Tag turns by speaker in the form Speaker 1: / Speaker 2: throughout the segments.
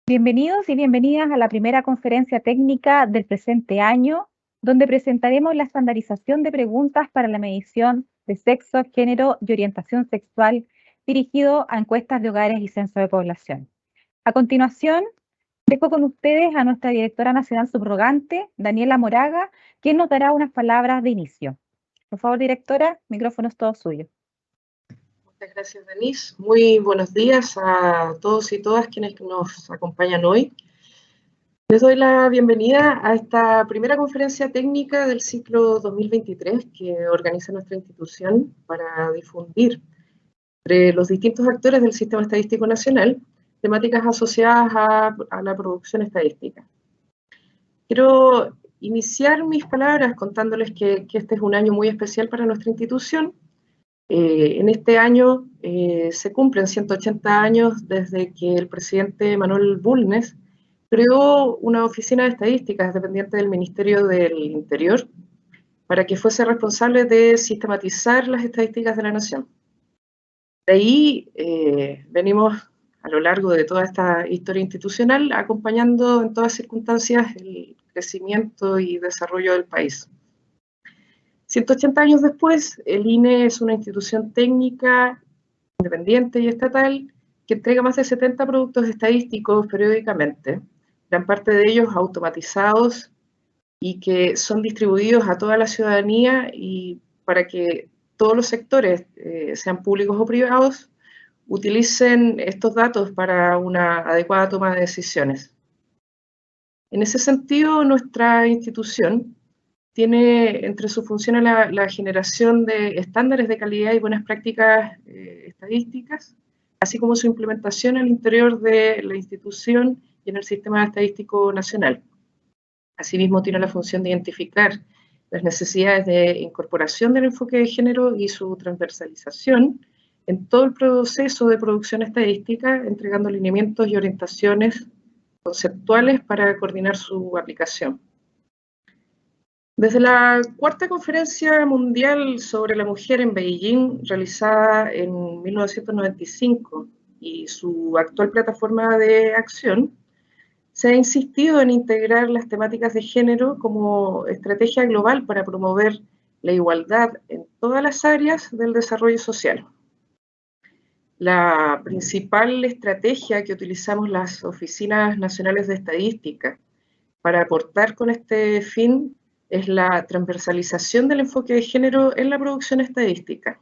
Speaker 1: Bienvenidos y bienvenidas a la primera conferencia técnica del presente año, donde presentaremos la estandarización de preguntas para la medición de sexo, género y orientación sexual dirigido a encuestas de hogares y censo de población. A continuación, dejo con ustedes a nuestra directora nacional subrogante, Daniela Moraga, quien nos dará unas palabras de inicio. Por favor, directora, micrófono es todo suyo.
Speaker 2: Muchas gracias, Denise. Muy buenos días a todos y todas quienes nos acompañan hoy. Les doy la bienvenida a esta primera conferencia técnica del ciclo 2023 que organiza nuestra institución para difundir entre los distintos actores del Sistema Estadístico Nacional temáticas asociadas a la producción estadística. Quiero iniciar mis palabras contándoles que este es un año muy especial para nuestra institución. En este año se cumplen 180 años desde que el presidente Manuel Bulnes creó una oficina de estadísticas dependiente del Ministerio del Interior para que fuese responsable de sistematizar las estadísticas de la nación. De ahí venimos a lo largo de toda esta historia institucional acompañando en todas circunstancias el crecimiento y desarrollo del país. 180 años después, el INE es una institución técnica, independiente y estatal que entrega más de 70 productos estadísticos periódicamente, gran parte de ellos automatizados y que son distribuidos a toda la ciudadanía y para que todos los sectores, sean públicos o privados, utilicen estos datos para una adecuada toma de decisiones. En ese sentido, nuestra institución tiene entre sus funciones la generación de estándares de calidad y buenas prácticas estadísticas, así como su implementación al interior de la institución y en el Sistema Estadístico Nacional. Asimismo, tiene la función de identificar las necesidades de incorporación del enfoque de género y su transversalización en todo el proceso de producción estadística, entregando lineamientos y orientaciones conceptuales para coordinar su aplicación. Desde la cuarta conferencia mundial sobre la mujer en Beijing, realizada en 1995, y su actual plataforma de acción, se ha insistido en integrar las temáticas de género como estrategia global para promover la igualdad en todas las áreas del desarrollo social. La principal estrategia que utilizamos las oficinas nacionales de estadística para aportar con este fin es la transversalización del enfoque de género en la producción estadística.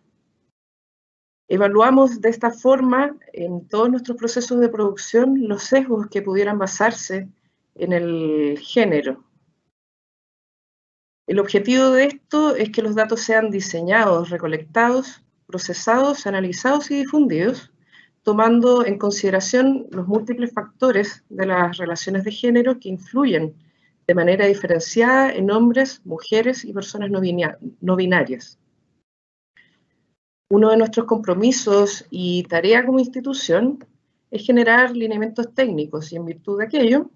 Speaker 2: Evaluamos de esta forma en todos nuestros procesos de producción los sesgos que pudieran basarse en el género. El objetivo de esto es que los datos sean diseñados, recolectados, procesados, analizados y difundidos, tomando en consideración los múltiples factores de las relaciones de género que influyen de manera diferenciada en hombres, mujeres y personas no binarias. Uno de nuestros compromisos y tarea como institución es generar lineamientos técnicos y en virtud de aquello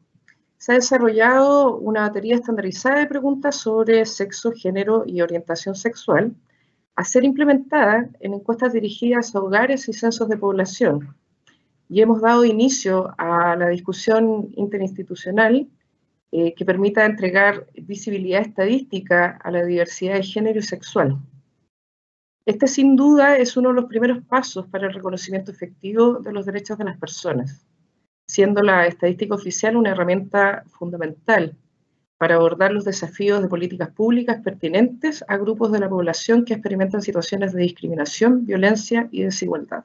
Speaker 2: se ha desarrollado una batería estandarizada de preguntas sobre sexo, género y orientación sexual a ser implementada en encuestas dirigidas a hogares y censos de población. Y hemos dado inicio a la discusión interinstitucional que permita entregar visibilidad estadística a la diversidad de género y sexual. Este, sin duda, es uno de los primeros pasos para el reconocimiento efectivo de los derechos de las personas, siendo la estadística oficial una herramienta fundamental para abordar los desafíos de políticas públicas pertinentes a grupos de la población que experimentan situaciones de discriminación, violencia y desigualdad.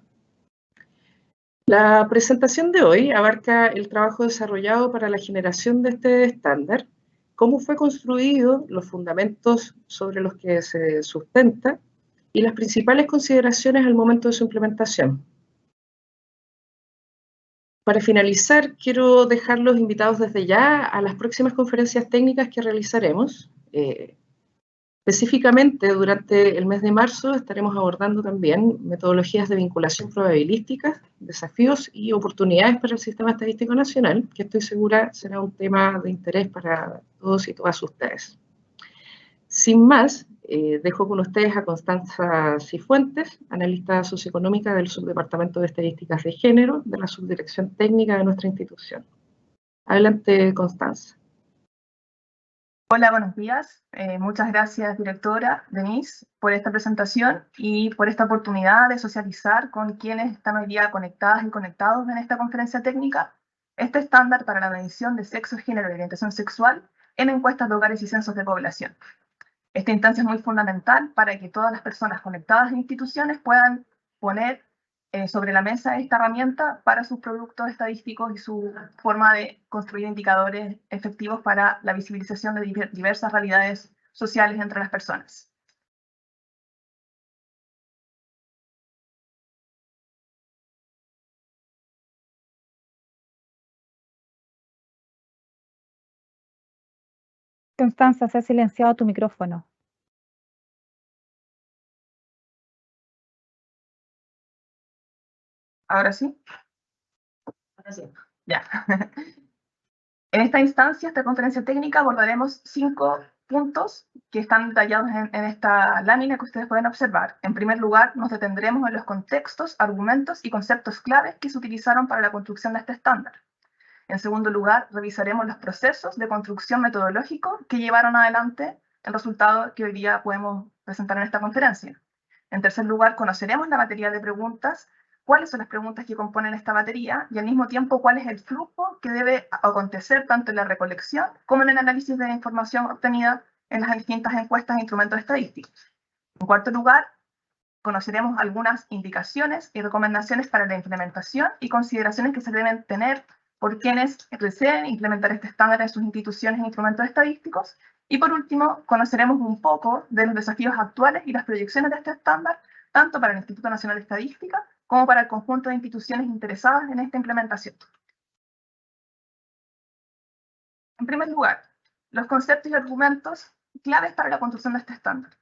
Speaker 2: La presentación de hoy abarca el trabajo desarrollado para la generación de este estándar, cómo fue construido, los fundamentos sobre los que se sustenta y las principales consideraciones al momento de su implementación. Para finalizar, quiero dejarlos invitados desde ya a las próximas conferencias técnicas que realizaremos. Específicamente, durante el mes de marzo estaremos abordando también metodologías de vinculación probabilística, desafíos y oportunidades para el Sistema Estadístico Nacional, que estoy segura será un tema de interés para todos y todas ustedes. Sin más, dejo con ustedes a Constanza Cifuentes, analista socioeconómica del Subdepartamento de Estadísticas de Género de la Subdirección Técnica de nuestra institución. Adelante, Constanza.
Speaker 3: Hola, buenos días. Muchas gracias, directora Denise, por esta presentación y por esta oportunidad de socializar con quienes están hoy día conectadas y conectados en esta conferencia técnica este estándar para la medición de sexo, género y orientación sexual en encuestas de hogares y censos de población. Esta instancia es muy fundamental para que todas las personas conectadas en instituciones puedan poner sobre la mesa esta herramienta para sus productos estadísticos y su forma de construir indicadores efectivos para la visibilización de diversas realidades sociales entre las personas.
Speaker 1: Constanza, se ha silenciado tu micrófono.
Speaker 3: ¿Ahora sí? Ahora sí. Ya. En esta instancia, esta conferencia técnica, abordaremos 5 puntos que están detallados en esta lámina que ustedes pueden observar. En primer lugar, nos detendremos en los contextos, argumentos y conceptos claves que se utilizaron para la construcción de este estándar. En segundo lugar, revisaremos los procesos de construcción metodológico que llevaron adelante el resultado que hoy día podemos presentar en esta conferencia. En tercer lugar, conoceremos la batería de preguntas, cuáles son las preguntas que componen esta batería y al mismo tiempo cuál es el flujo que debe acontecer tanto en la recolección como en el análisis de la información obtenida en las distintas encuestas e instrumentos estadísticos. En cuarto lugar, conoceremos algunas indicaciones y recomendaciones para la implementación y consideraciones que se deben tener por quienes deseen implementar este estándar en sus instituciones e instrumentos estadísticos. Y por último, conoceremos un poco de los desafíos actuales y las proyecciones de este estándar, tanto para el Instituto Nacional de Estadística como para el conjunto de instituciones interesadas en esta implementación. En primer lugar, los conceptos y argumentos claves para la construcción de este estándar.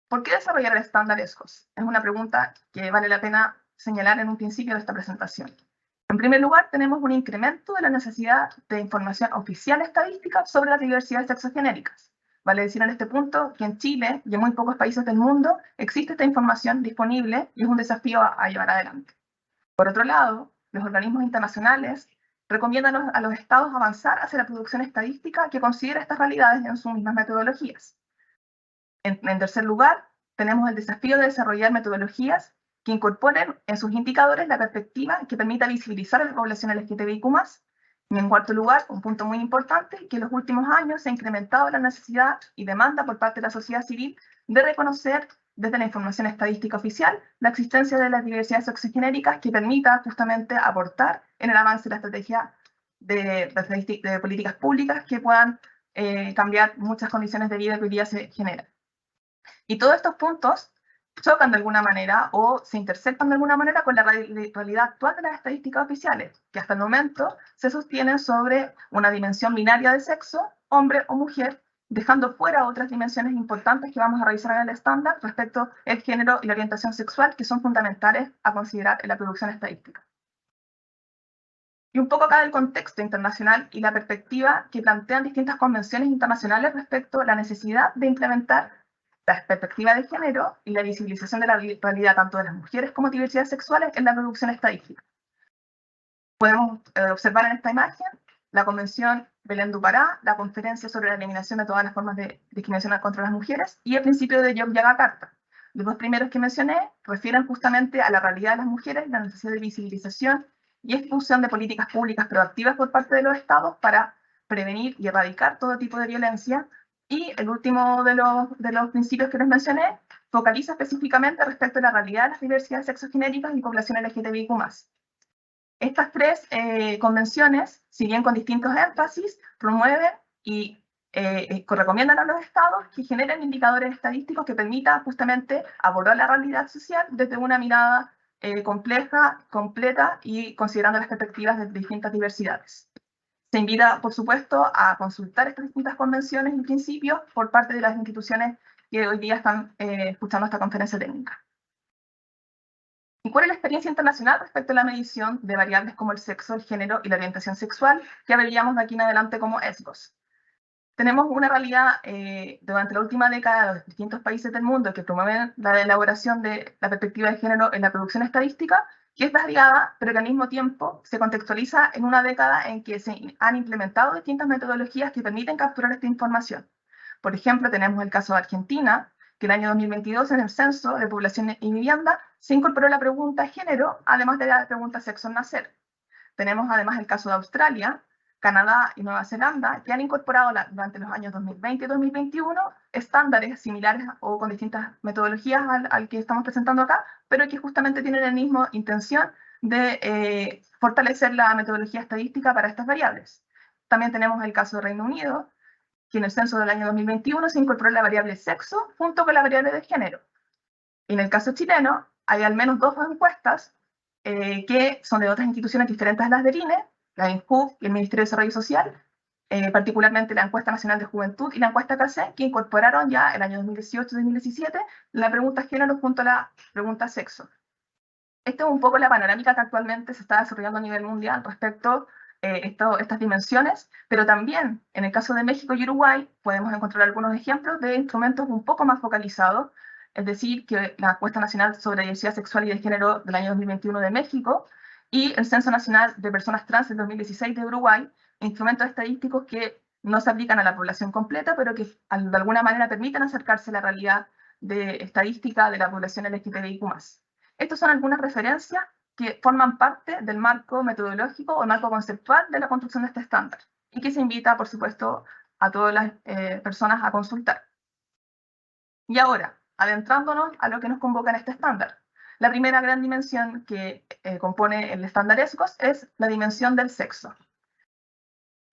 Speaker 3: ¿Por qué desarrollar el estándar ESCOS? Es una pregunta que vale la pena señalar en un principio de esta presentación. En primer lugar, tenemos un incremento de la necesidad de información oficial estadística sobre las diversidades sexogenéricas. Vale decir en este punto que en Chile y en muy pocos países del mundo existe esta información disponible y es un desafío a llevar adelante. Por otro lado, los organismos internacionales recomiendan a los estados avanzar hacia la producción estadística que considera estas realidades en sus mismas metodologías. En tercer lugar, tenemos el desafío de desarrollar metodologías que incorporen en sus indicadores la perspectiva que permita visibilizar a la población LGTBIQ+. Y en cuarto lugar, un punto muy importante, que en los últimos años se ha incrementado la necesidad y demanda por parte de la sociedad civil de reconocer desde la información estadística oficial la existencia de las diversidades sexogenéricas que permita justamente aportar en el avance de la estrategia de políticas públicas que puedan cambiar muchas condiciones de vida que hoy día se generan. Y todos estos puntos chocan de alguna manera o se interceptan de alguna manera con la realidad actual de las estadísticas oficiales, que hasta el momento se sostienen sobre una dimensión binaria de sexo, hombre o mujer, dejando fuera otras dimensiones importantes que vamos a revisar en el estándar respecto al género y la orientación sexual, que son fundamentales a considerar en la producción estadística. Y un poco acá del contexto internacional y la perspectiva que plantean distintas convenciones internacionales respecto a la necesidad de implementar la perspectiva de género y la visibilización de la realidad tanto de las mujeres como diversidades sexuales en la producción estadística. Podemos observar en esta imagen la Convención Belén du Pará, la Conferencia sobre la Eliminación de todas las formas de discriminación contra las mujeres y el principio de Yogyakarta. Los dos primeros que mencioné refieren justamente a la realidad de las mujeres, la necesidad de visibilización y expulsión de políticas públicas proactivas por parte de los estados para prevenir y erradicar todo tipo de violencia. Y el último de los principios que les mencioné focaliza específicamente respecto a la realidad de las diversidades sexogenéricas y población LGTBIQ+. Estas tres convenciones, si bien con distintos énfasis, promueven y recomiendan a los estados que generen indicadores estadísticos que permitan justamente abordar la realidad social desde una mirada compleja, completa y considerando las perspectivas de distintas diversidades. Se invita, por supuesto, a consultar estas distintas convenciones y principios por parte de las instituciones que hoy día están escuchando esta conferencia técnica. ¿Y cuál es la experiencia internacional respecto a la medición de variables como el sexo, el género y la orientación sexual, que veríamos de aquí en adelante como ESGOS? Tenemos una realidad durante la última década de los distintos países del mundo que promueven la elaboración de la perspectiva de género en la producción estadística, que es variada, pero que al mismo tiempo se contextualiza en una década en que se han implementado distintas metodologías que permiten capturar esta información. Por ejemplo, tenemos el caso de Argentina, que el año 2022 en el Censo de Población y Vivienda se incorporó la pregunta género, además de la pregunta sexo al nacer. Tenemos además el caso de Australia, Canadá y Nueva Zelanda, que han incorporado durante los años 2020 y 2021 estándares similares o con distintas metodologías al que estamos presentando acá, pero que justamente tienen la misma intención de fortalecer la metodología estadística para estas variables. También tenemos el caso de Reino Unido, que en el censo del año 2021 se incorporó la variable sexo junto con la variable de género. Y en el caso chileno, hay al menos 2 encuestas que son de otras instituciones diferentes a las del INE, la INJUV y el Ministerio de Desarrollo Social, particularmente la Encuesta Nacional de Juventud y la Encuesta CACE, que incorporaron ya el año 2018-2017 la pregunta género junto a la pregunta sexo. Esta es un poco la panorámica que actualmente se está desarrollando a nivel mundial respecto a estas dimensiones, pero también en el caso de México y Uruguay podemos encontrar algunos ejemplos de instrumentos un poco más focalizados, es decir, que la Encuesta Nacional sobre Diversidad Sexual y de Género del año 2021 de México y el Censo Nacional de Personas Trans del 2016 de Uruguay, instrumentos estadísticos que no se aplican a la población completa, pero que de alguna manera permiten acercarse a la realidad de estadística de la población LGTBIQ+. Estas son algunas referencias que forman parte del marco metodológico o marco conceptual de la construcción de este estándar y que se invita, por supuesto, a todas las personas a consultar. Y ahora, adentrándonos a lo que nos convoca en este estándar. La primera gran dimensión que compone el estándar ESCOS es la dimensión del sexo.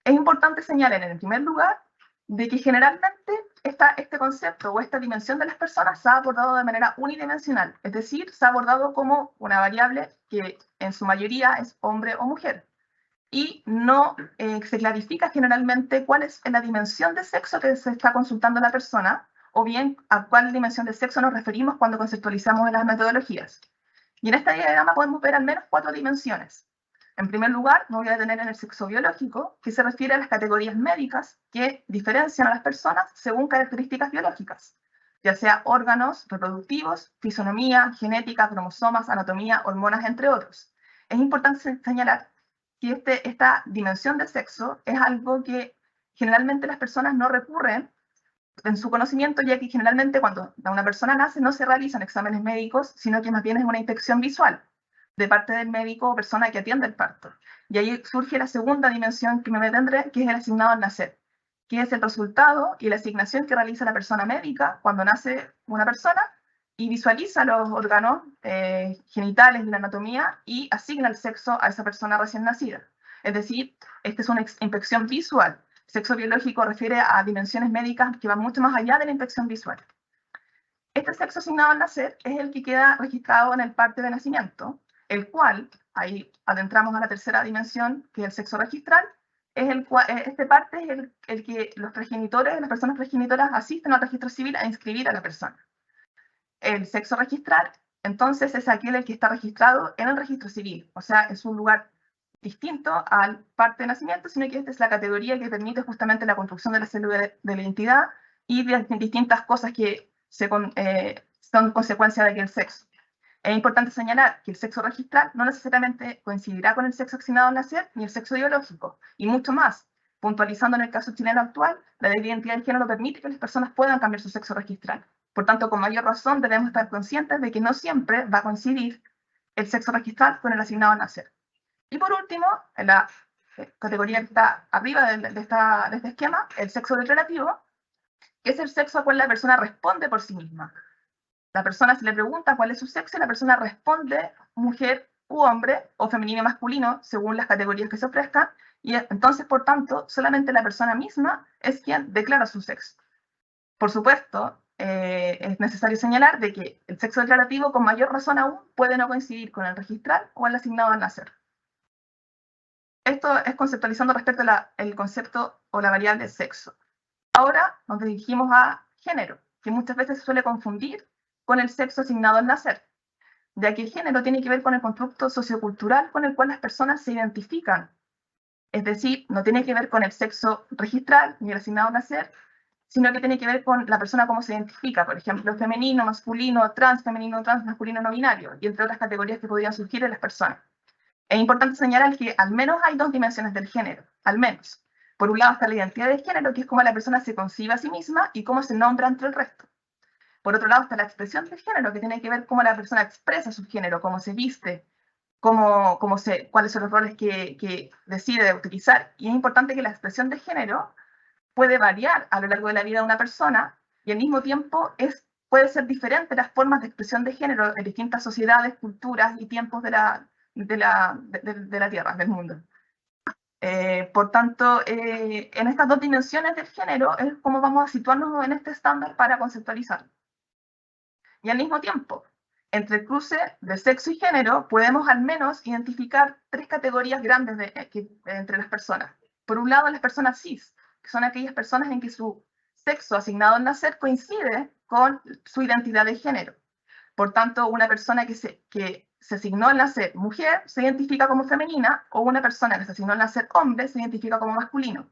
Speaker 3: Es importante señalar en el primer lugar de que generalmente este concepto o esta dimensión de las personas se ha abordado de manera unidimensional, es decir, se ha abordado como una variable que en su mayoría es hombre o mujer, y no se clarifica generalmente cuál es la dimensión de sexo que se está consultando la persona, o bien a cuál dimensión de sexo nos referimos cuando conceptualizamos en las metodologías. Y en este diagrama podemos ver al menos 4 dimensiones. En primer lugar, me voy a detener en el sexo biológico, que se refiere a las categorías médicas que diferencian a las personas según características biológicas, ya sea órganos reproductivos, fisonomía, genética, cromosomas, anatomía, hormonas, entre otros. Es importante señalar que esta dimensión de sexo es algo que generalmente las personas no recurren en su conocimiento, ya que generalmente cuando una persona nace no se realizan exámenes médicos, sino que más bien es una inspección visual de parte del médico o persona que atiende el parto. Y ahí surge la segunda dimensión que me detendré, que es el asignado al nacer, que es el resultado y la asignación que realiza la persona médica cuando nace una persona y visualiza los órganos genitales y la anatomía y asigna el sexo a esa persona recién nacida. Es decir, esta es una inspección visual. Sexo biológico refiere a dimensiones médicas que van mucho más allá de la inspección visual. Este sexo asignado al nacer es el que queda registrado en el parte de nacimiento, el cual, ahí adentramos a la tercera dimensión, que es el sexo registral, este parte es el que los progenitores, las personas progenitoras asisten al registro civil a inscribir a la persona. El sexo registral, entonces, es aquel el que está registrado en el registro civil, o sea, es un lugar distinto al parte de nacimiento, sino que esta es la categoría que permite justamente la construcción de la célula de la identidad y de distintas cosas que son consecuencia de aquel sexo. Es importante señalar que el sexo registral no necesariamente coincidirá con el sexo asignado al nacer ni el sexo biológico, y mucho más. Puntualizando en el caso chileno actual, la ley de identidad de género permite que las personas puedan cambiar su sexo registral. Por tanto, con mayor razón debemos estar conscientes de que no siempre va a coincidir el sexo registral con el asignado al nacer. Y por último, en la categoría que está arriba de este esquema, el sexo declarativo, que es el sexo al cual la persona responde por sí misma. La persona se le pregunta cuál es su sexo y la persona responde mujer u hombre o femenino y masculino según las categorías que se ofrezcan, y entonces, por tanto, solamente la persona misma es quien declara su sexo. Por supuesto, es necesario señalar de que el sexo declarativo, con mayor razón aún, puede no coincidir con el registral o el asignado al nacer. Esto es conceptualizando respecto al concepto o la variable sexo. Ahora nos dirigimos a género, que muchas veces se suele confundir con el sexo asignado al nacer, ya que el género tiene que ver con el constructo sociocultural con el cual las personas se identifican. Es decir, no tiene que ver con el sexo registral ni el asignado al nacer, sino que tiene que ver con la persona cómo se identifica, por ejemplo, femenino, masculino, trans masculino, no binario, y entre otras categorías que podrían surgir en las personas. Es importante señalar que al menos hay dos dimensiones del género, al menos. Por un lado está la identidad de género, que es cómo la persona se concibe a sí misma y cómo se nombra entre el resto. Por otro lado está la expresión de género, que tiene que ver cómo la persona expresa su género, cómo se viste, cuáles son los roles que decide utilizar. Y es importante que la expresión de género puede variar a lo largo de la vida de una persona y al mismo tiempo puede ser diferente las formas de expresión de género en distintas sociedades, culturas y tiempos de la Tierra, del mundo. Por tanto, en estas dos dimensiones del género es como vamos a situarnos en este estándar para conceptualizar. Y al mismo tiempo, entre el cruce de sexo y género, podemos al menos identificar tres categorías grandes entre las personas. Por un lado, las personas cis, que son aquellas personas en que su sexo asignado al nacer coincide con su identidad de género. Por tanto, una persona que se asignó al nacer mujer se identifica como femenina, o una persona que se asignó al nacer hombre se identifica como masculino.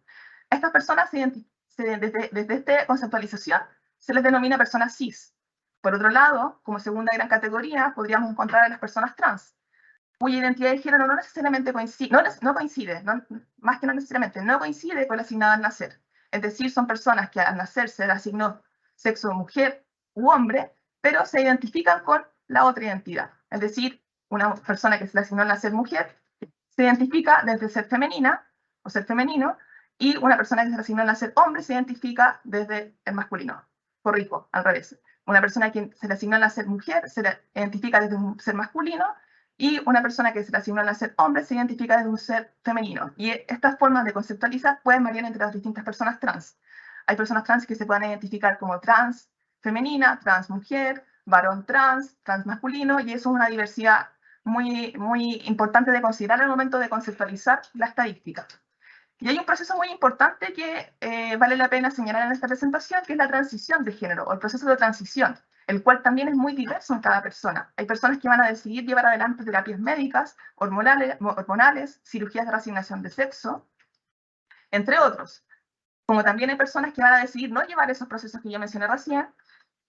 Speaker 3: Estas personas, desde esta conceptualización, se les denomina personas cis. Por otro lado, como segunda gran categoría, podríamos encontrar a las personas trans, cuya identidad de género no necesariamente coincide, más que no necesariamente, no coincide con la asignada al nacer. Es decir, son personas que al nacer se les asignó sexo mujer u hombre, pero se identifican con la otra identidad. Es decir, una persona que se le asignó al nacer mujer se identifica desde ser femenina o ser femenino, y una persona que se le asignó al nacer hombre se identifica desde el masculino. Corrijo, al revés. Una persona que se le asignó al nacer mujer se le identifica desde un ser masculino, y una persona que se le asignó al nacer hombre se identifica desde un ser femenino. Y estas formas de conceptualizar pueden variar entre las distintas personas trans. Hay personas trans que se pueden identificar como trans femenina, trans mujer, varón trans masculino, y eso es una diversidad muy, muy importante de considerar al momento de conceptualizar la estadística. Y hay un proceso muy importante que vale la pena señalar en esta presentación, que es la transición de género, o el proceso de transición, el cual también es muy diverso en cada persona. Hay personas que van a decidir llevar adelante terapias médicas, hormonales, cirugías de reasignación de sexo, entre otros. Como también hay personas que van a decidir no llevar esos procesos que yo mencioné recién,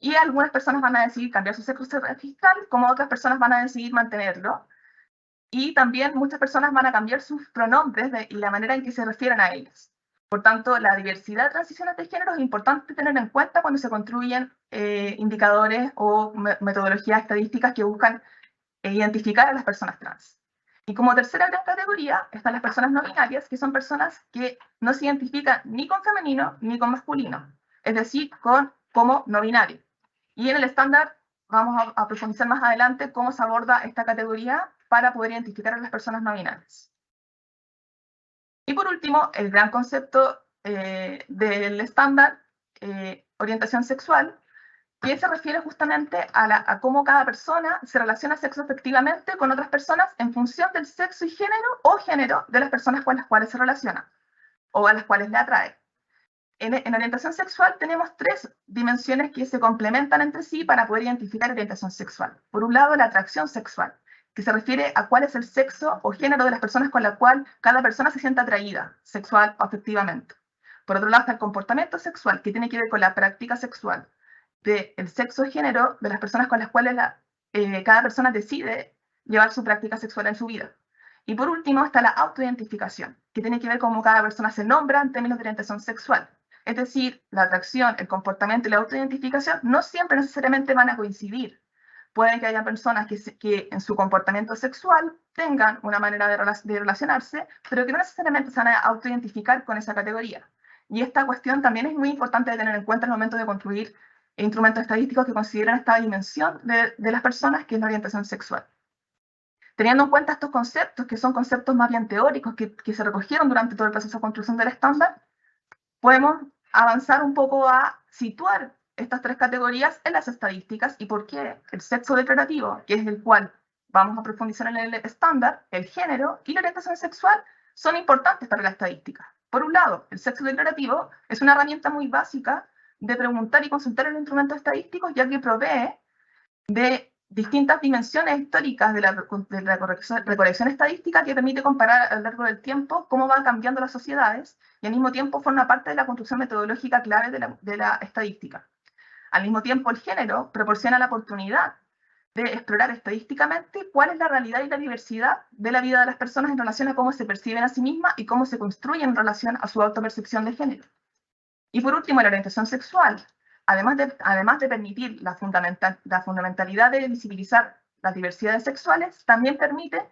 Speaker 3: y algunas personas van a decidir cambiar su sexo registral, como otras personas van a decidir mantenerlo. Y también muchas personas van a cambiar sus pronombres y la manera en que se refieren a ellos. Por tanto, la diversidad de transiciones de género es importante tener en cuenta cuando se construyen indicadores o metodologías estadísticas que buscan identificar a las personas trans. Y como tercera gran categoría están las personas no binarias, que son personas que no se identifican ni con femenino ni con masculino, es decir, como no binario. Y en el estándar vamos a profundizar más adelante cómo se aborda esta categoría para poder identificar a las personas no binarias. Y por último, el gran concepto del estándar, orientación sexual, que se refiere justamente a cómo cada persona se relaciona sexoafectivamente con otras personas en función del sexo y género de las personas con las cuales se relaciona o a las cuales le atrae. En orientación sexual tenemos tres dimensiones que se complementan entre sí para poder identificar orientación sexual. Por un lado, la atracción sexual, que se refiere a cuál es el sexo o género de las personas con la cual cada persona se siente atraída, sexual o afectivamente. Por otro lado está el comportamiento sexual, que tiene que ver con la práctica sexual del sexo o género de las personas con las cuales cada persona decide llevar su práctica sexual en su vida. Y por último está la autoidentificación, que tiene que ver con cómo cada persona se nombra en términos de orientación sexual. Es decir, la atracción, el comportamiento y la autoidentificación no siempre necesariamente van a coincidir. Puede que haya personas que en su comportamiento sexual tengan una manera de relacionarse, pero que no necesariamente se van a autoidentificar con esa categoría. Y esta cuestión también es muy importante de tener en cuenta al momento de construir instrumentos estadísticos que consideran esta dimensión de las personas, que es la orientación sexual. Teniendo en cuenta estos conceptos, que son conceptos más bien teóricos, que se recogieron durante todo el proceso de construcción del estándar, podemos avanzar un poco a situar estas tres categorías en las estadísticas y por qué el sexo declarativo, que es el cual vamos a profundizar en el estándar, el género y la orientación sexual son importantes para la estadística. Por un lado, el sexo declarativo es una herramienta muy básica de preguntar y consultar en los instrumentos estadísticos, ya que provee de distintas dimensiones históricas de la recolección estadística que permite comparar a lo largo del tiempo cómo van cambiando las sociedades y al mismo tiempo forma parte de la construcción metodológica clave de la estadística. Al mismo tiempo, el género proporciona la oportunidad de explorar estadísticamente cuál es la realidad y la diversidad de la vida de las personas en relación a cómo se perciben a sí mismas y cómo se construyen en relación a su autopercepción de género. Y por último, la orientación sexual. Además de permitir la fundamentalidad de visibilizar las diversidades sexuales, también permite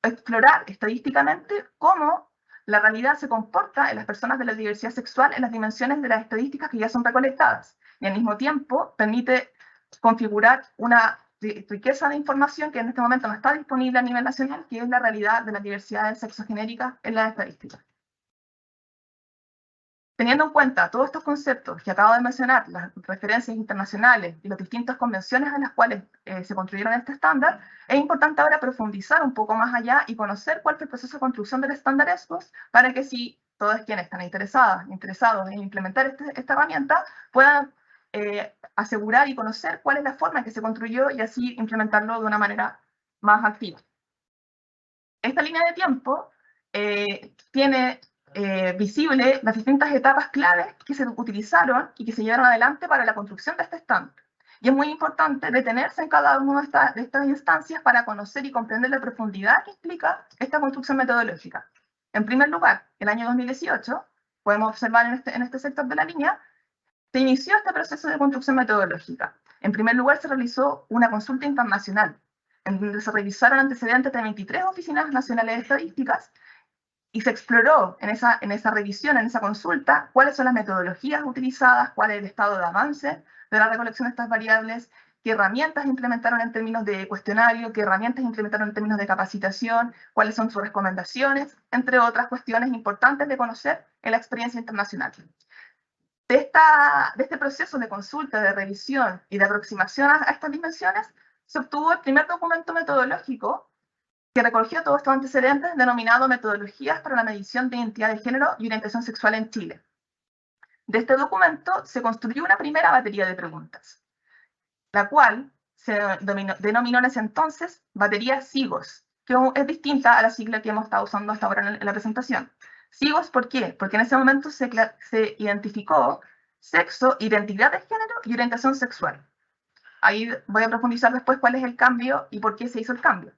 Speaker 3: explorar estadísticamente cómo la realidad se comporta en las personas de la diversidad sexual en las dimensiones de las estadísticas que ya son recolectadas. Y al mismo tiempo permite configurar una riqueza de información que en este momento no está disponible a nivel nacional, que es la realidad de las diversidades sexogenéricas en las estadísticas. Teniendo en cuenta todos estos conceptos que acabo de mencionar, las referencias internacionales y las distintas convenciones en las cuales se construyeron este estándar, es importante ahora profundizar un poco más allá y conocer cuál fue el proceso de construcción del estándar ESCOS para que si todos quienes están interesados en implementar esta herramienta puedan asegurar y conocer cuál es la forma en que se construyó y así implementarlo de una manera más activa. Esta línea de tiempo tiene visible las distintas etapas claves que se utilizaron y que se llevaron adelante para la construcción de este estándar. Y es muy importante detenerse en cada una de estas instancias para conocer y comprender la profundidad que implica esta construcción metodológica. En primer lugar, el año 2018, podemos observar en este sector de la línea, se inició este proceso de construcción metodológica. En primer lugar, se realizó una consulta internacional, en donde se revisaron antecedentes de 23 oficinas nacionales de estadísticas y se exploró en esa revisión, en esa consulta, cuáles son las metodologías utilizadas, cuál es el estado de avance de la recolección de estas variables, qué herramientas implementaron en términos de cuestionario, qué herramientas implementaron en términos de capacitación, cuáles son sus recomendaciones, entre otras cuestiones importantes de conocer en la experiencia internacional. De este proceso de consulta, de revisión y de aproximación a estas dimensiones, se obtuvo el primer documento metodológico que recogió todos estos antecedentes, denominado Metodologías para la medición de identidad de género y orientación sexual en Chile. De este documento se construyó una primera batería de preguntas, la cual se denominó en ese entonces batería SIGOS, que es distinta a la sigla que hemos estado usando hasta ahora en la presentación. SIGOS, ¿por qué? Porque en ese momento se identificó sexo, identidad de género y orientación sexual. Ahí voy a profundizar después cuál es el cambio y por qué se hizo el cambio.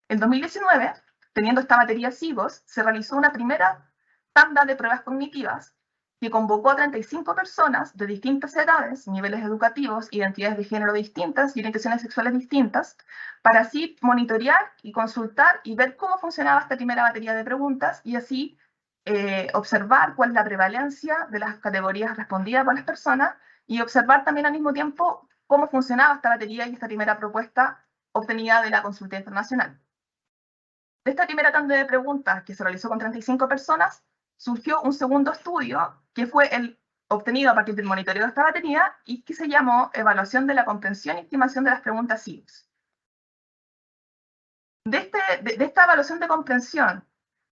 Speaker 3: En 2019, teniendo esta batería SIGOS, se realizó una primera tanda de pruebas cognitivas que convocó a 35 personas de distintas edades, niveles educativos, identidades de género distintas y orientaciones sexuales distintas, para así monitorear y consultar y ver cómo funcionaba esta primera batería de preguntas y así observar cuál es la prevalencia de las categorías respondidas por las personas y observar también al mismo tiempo cómo funcionaba esta batería y esta primera propuesta obtenida de la consulta internacional. De esta primera tanda de preguntas que se realizó con 35 personas, surgió un segundo estudio que fue el obtenido a partir del monitoreo de esta batería y que se llamó Evaluación de la comprensión y estimación de las preguntas SIGOS. De esta evaluación de comprensión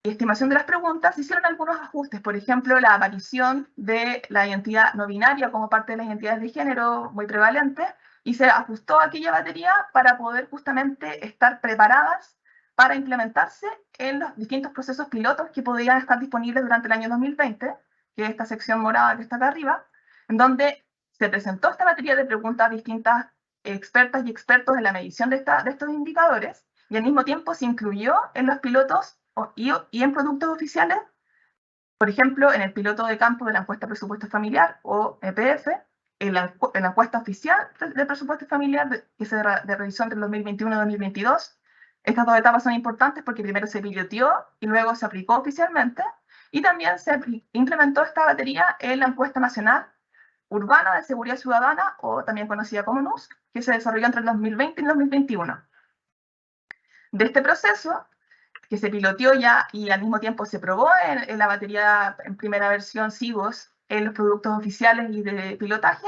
Speaker 3: y estimación de las preguntas se hicieron algunos ajustes, por ejemplo, la aparición de la identidad no binaria como parte de las identidades de género muy prevalente, y se ajustó aquella batería para poder justamente estar preparadas para implementarse en los distintos procesos pilotos que podían estar disponibles durante el año 2020, que es esta sección morada que está acá arriba, en donde se presentó esta batería de preguntas a distintas expertas y expertos en la medición de estos indicadores, y al mismo tiempo se incluyó en los pilotos y en productos oficiales, por ejemplo, en el piloto de campo de la encuesta presupuesto familiar, o EPF, en la encuesta oficial de presupuesto familiar que se realizó entre el 2021 y 2022. Estas dos etapas son importantes porque primero se piloteó y luego se aplicó oficialmente, y también se implementó esta batería en la encuesta nacional urbana de seguridad ciudadana, o también conocida como NUSC, que se desarrolló entre el 2020 y el 2021. De este proceso, que se piloteó ya y al mismo tiempo se probó en la batería en primera versión SIGOS en los productos oficiales y de pilotaje,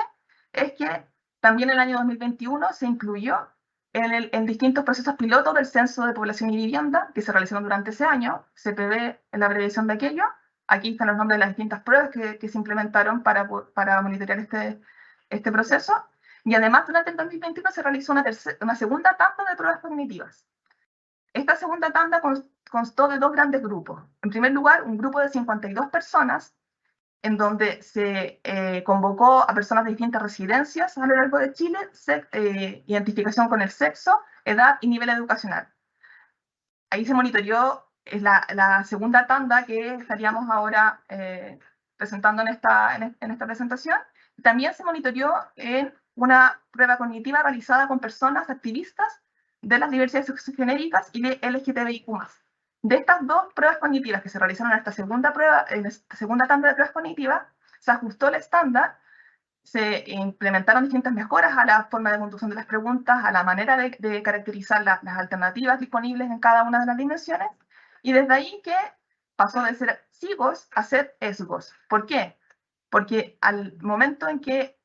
Speaker 3: es que también en el año 2021 se incluyó en distintos procesos pilotos del Censo de Población y Vivienda que se realizaron durante ese año. Se prevé en la abreviación de aquello. Aquí están los nombres de las distintas pruebas que se implementaron para monitorear este proceso. Y además, durante el 2021 se realizó una segunda tanda de pruebas cognitivas. Esta segunda tanda constó de dos grandes grupos. En primer lugar, un grupo de 52 personas, en donde se convocó a personas de distintas residencias a lo largo de Chile, identificación con el sexo, edad y nivel educacional. Ahí se monitoreó la segunda tanda que estaríamos ahora presentando en esta presentación. También se monitoreó en una prueba cognitiva realizada con personas activistas de las diversidades sexogenéricas y de LGTBIQ+. De estas dos pruebas cognitivas que se realizaron en esta segunda tanda de pruebas cognitivas, se ajustó el estándar, se implementaron distintas mejoras a la forma de conducción de las preguntas, a la manera de caracterizar las alternativas disponibles en cada una de las dimensiones, y desde ahí que pasó de ser SIGOS a ser ESGOS. ¿Por qué? Porque al momento en que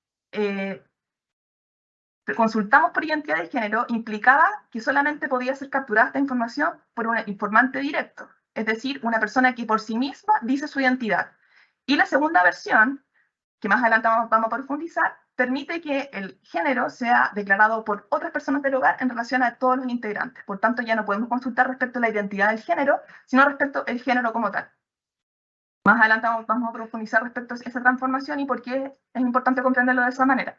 Speaker 3: consultamos por identidad de género, implicaba que solamente podía ser capturada esta información por un informante directo, es decir, una persona que por sí misma dice su identidad. Y la segunda versión, que más adelante vamos a profundizar, permite que el género sea declarado por otras personas del hogar en relación a todos los integrantes. Por tanto, ya no podemos consultar respecto a la identidad del género, sino respecto al género como tal. Más adelante vamos a profundizar respecto a esa transformación y por qué es importante comprenderlo de esa manera.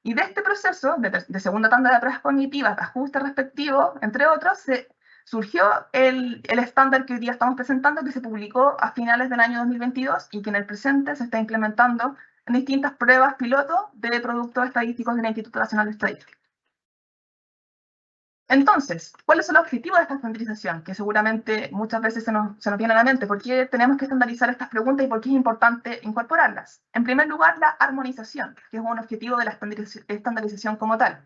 Speaker 3: Y de este proceso, de segunda tanda de pruebas cognitivas, de ajuste respectivo, entre otros, surgió el estándar que hoy día estamos presentando, que se publicó a finales del año 2022 y que en el presente se está implementando en distintas pruebas piloto de productos estadísticos del Instituto Nacional de Estadística. Entonces, ¿cuál es el objetivo de esta estandarización? Que seguramente muchas veces se nos viene a la mente. ¿Por qué tenemos que estandarizar estas preguntas y por qué es importante incorporarlas? En primer lugar, la armonización, que es un objetivo de la estandarización como tal.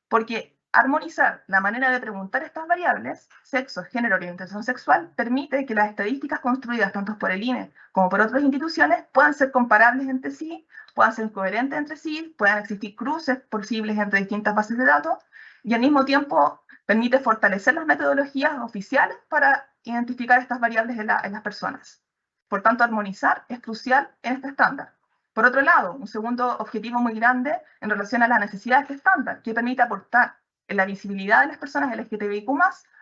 Speaker 3: Porque armonizar la manera de preguntar estas variables, sexo, género, orientación sexual, permite que las estadísticas construidas tanto por el INE como por otras instituciones puedan ser comparables entre sí, puedan ser coherentes entre sí, puedan existir cruces posibles entre distintas bases de datos, y al mismo tiempo permite fortalecer las metodologías oficiales para identificar estas variables en las personas. Por tanto, armonizar es crucial en este estándar. Por otro lado, un segundo objetivo muy grande en relación a la necesidad de este estándar, que permite aportar en la visibilidad de las personas LGTBIQ+,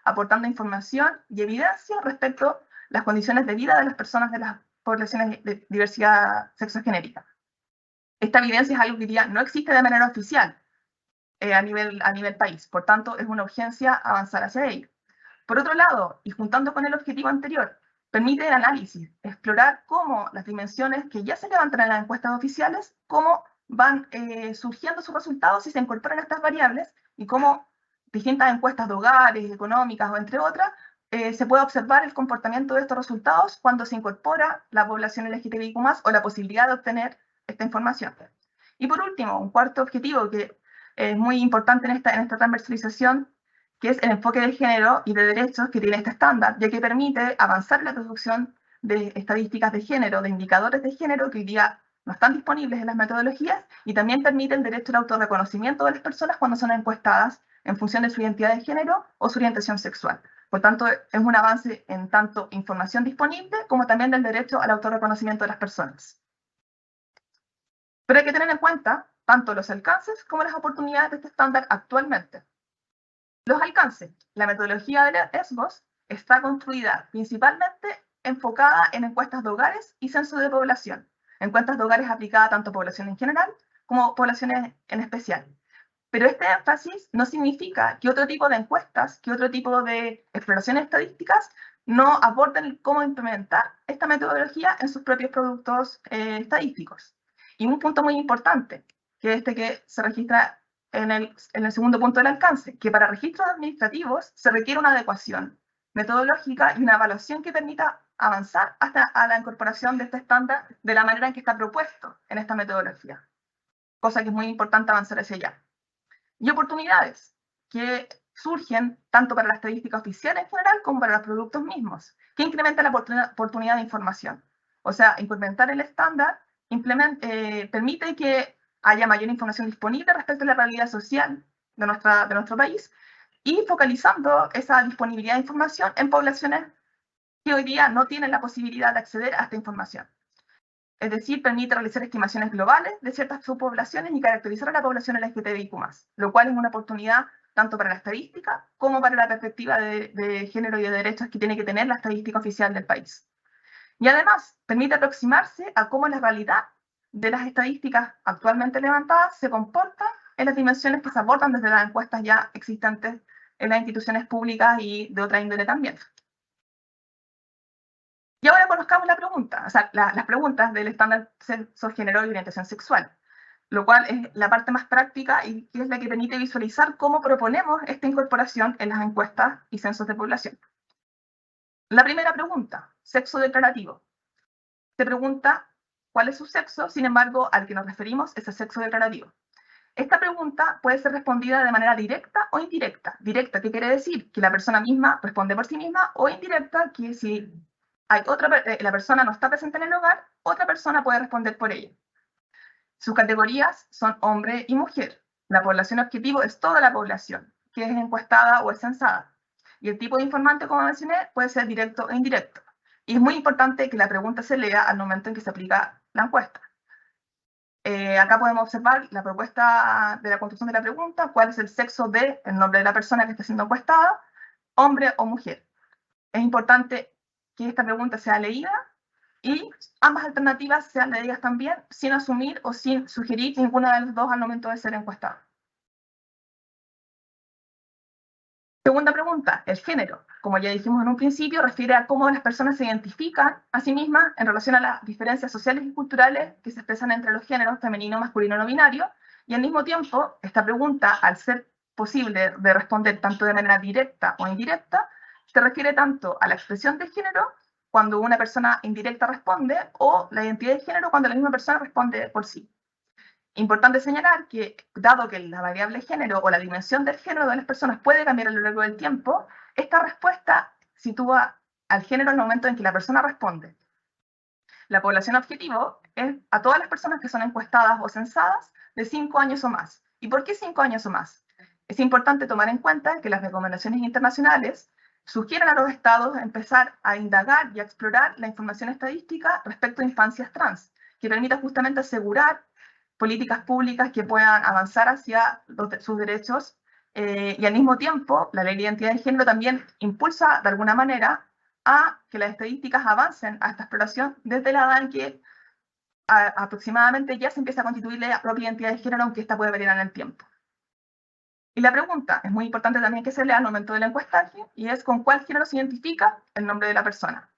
Speaker 3: aportando información y evidencia respecto a las condiciones de vida de las personas de las poblaciones de diversidad sexogenérica. Esta evidencia es algo que hoy día no existe de manera oficial a nivel país, por tanto es una urgencia avanzar hacia ello. Por otro lado, y juntando con el objetivo anterior, permite el análisis, explorar cómo las dimensiones que ya se levantan en las encuestas oficiales, cómo van surgiendo sus resultados si se incorporan estas variables y cómo distintas encuestas de hogares, económicas o entre otras, se puede observar el comportamiento de estos resultados cuando se incorpora la población LGTBIQ+, o la posibilidad de obtener esta información. Y por último, un cuarto objetivo que es muy importante en esta transversalización, que es el enfoque de género y de derechos que tiene este estándar, ya que permite avanzar en la producción de estadísticas de género, de indicadores de género que hoy día no están disponibles en las metodologías, y también permite el derecho al autorreconocimiento de las personas cuando son encuestadas en función de su identidad de género o su orientación sexual. Por tanto, es un avance en tanto información disponible como también del derecho al autorreconocimiento de las personas. Pero hay que tener en cuenta tanto los alcances como las oportunidades de este estándar actualmente. Los alcances. La metodología de ESGOS está construida principalmente enfocada en encuestas de hogares y censo de población. Encuestas de hogares aplicadas tanto a población en general como poblaciones en especial. Pero este énfasis no significa que otro tipo de encuestas, que otro tipo de exploraciones estadísticas no aborden cómo implementar esta metodología en sus propios productos estadísticos. Y un punto muy importante, que es que se registra en el segundo punto del alcance, que para registros administrativos se requiere una adecuación metodológica y una evaluación que permita avanzar hasta a la incorporación de este estándar de la manera en que está propuesto en esta metodología. Cosa que es muy importante avanzar hacia allá. Y oportunidades que surgen tanto para la estadística oficial en general como para los productos mismos, que incrementa la oportunidad de información. O sea, implementar el estándar permite que haya mayor información disponible respecto a la realidad social de nuestro país y focalizando esa disponibilidad de información en poblaciones que hoy día no tienen la posibilidad de acceder a esta información. Es decir, permite realizar estimaciones globales de ciertas subpoblaciones y caracterizar a la población LGTBIQ+, lo cual es una oportunidad tanto para la estadística como para la perspectiva de género y de derechos que tiene que tener la estadística oficial del país. Y además, permite aproximarse a cómo la realidad de las estadísticas actualmente levantadas se comporta en las dimensiones que se abordan desde las encuestas ya existentes en las instituciones públicas y de otra índole también. Y ahora conozcamos la pregunta, o sea, las preguntas del estándar sexo, género y orientación sexual, lo cual es la parte más práctica y que es la que permite visualizar cómo proponemos esta incorporación en las encuestas y censos de población. La primera pregunta, sexo declarativo. Se pregunta cuál es su sexo, sin embargo, al que nos referimos es el sexo declarativo. Esta pregunta puede ser respondida de manera directa o indirecta. Directa, ¿qué quiere decir? Que la persona misma responde por sí misma, o indirecta, que si hay la persona no está presente en el hogar, otra persona puede responder por ella. Sus categorías son hombre y mujer. La población objetivo es toda la población, que es encuestada o es censada. Y el tipo de informante, como mencioné, puede ser directo o indirecto. Y es muy importante que la pregunta se lea al momento en que se aplica la encuesta. Acá podemos observar la propuesta de la construcción de la pregunta, cuál es el sexo del nombre de la persona que está siendo encuestada, hombre o mujer. Es importante que esta pregunta sea leída y ambas alternativas sean leídas también sin asumir o sin sugerir ninguna de las dos al momento de ser encuestada. Segunda pregunta, el género. Como ya dijimos en un principio, refiere a cómo las personas se identifican a sí mismas en relación a las diferencias sociales y culturales que se expresan entre los géneros femenino, masculino, no binario, y al mismo tiempo, esta pregunta, al ser posible de responder tanto de manera directa o indirecta, se refiere tanto a la expresión de género cuando una persona indirecta responde, o la identidad de género cuando la misma persona responde por sí. Importante señalar que, dado que la variable género o la dimensión del género de las personas puede cambiar a lo largo del tiempo, esta respuesta sitúa al género en el momento en que la persona responde. La población objetivo es a todas las personas que son encuestadas o censadas de 5 años o más. ¿Y por qué 5 años o más? Es importante tomar en cuenta que las recomendaciones internacionales sugieren a los estados empezar a indagar y a explorar la información estadística respecto a infancias trans, que permita justamente asegurar políticas públicas que puedan avanzar hacia sus derechos y al mismo tiempo la ley de identidad de género también impulsa de alguna manera a que las estadísticas avancen a esta exploración desde la edad en que aproximadamente ya se empieza a constituir la propia identidad de género, aunque esta puede variar en el tiempo. Y la pregunta es muy importante también que se lea al momento del encuestaje, y es con cuál género se identifica el nombre de la persona.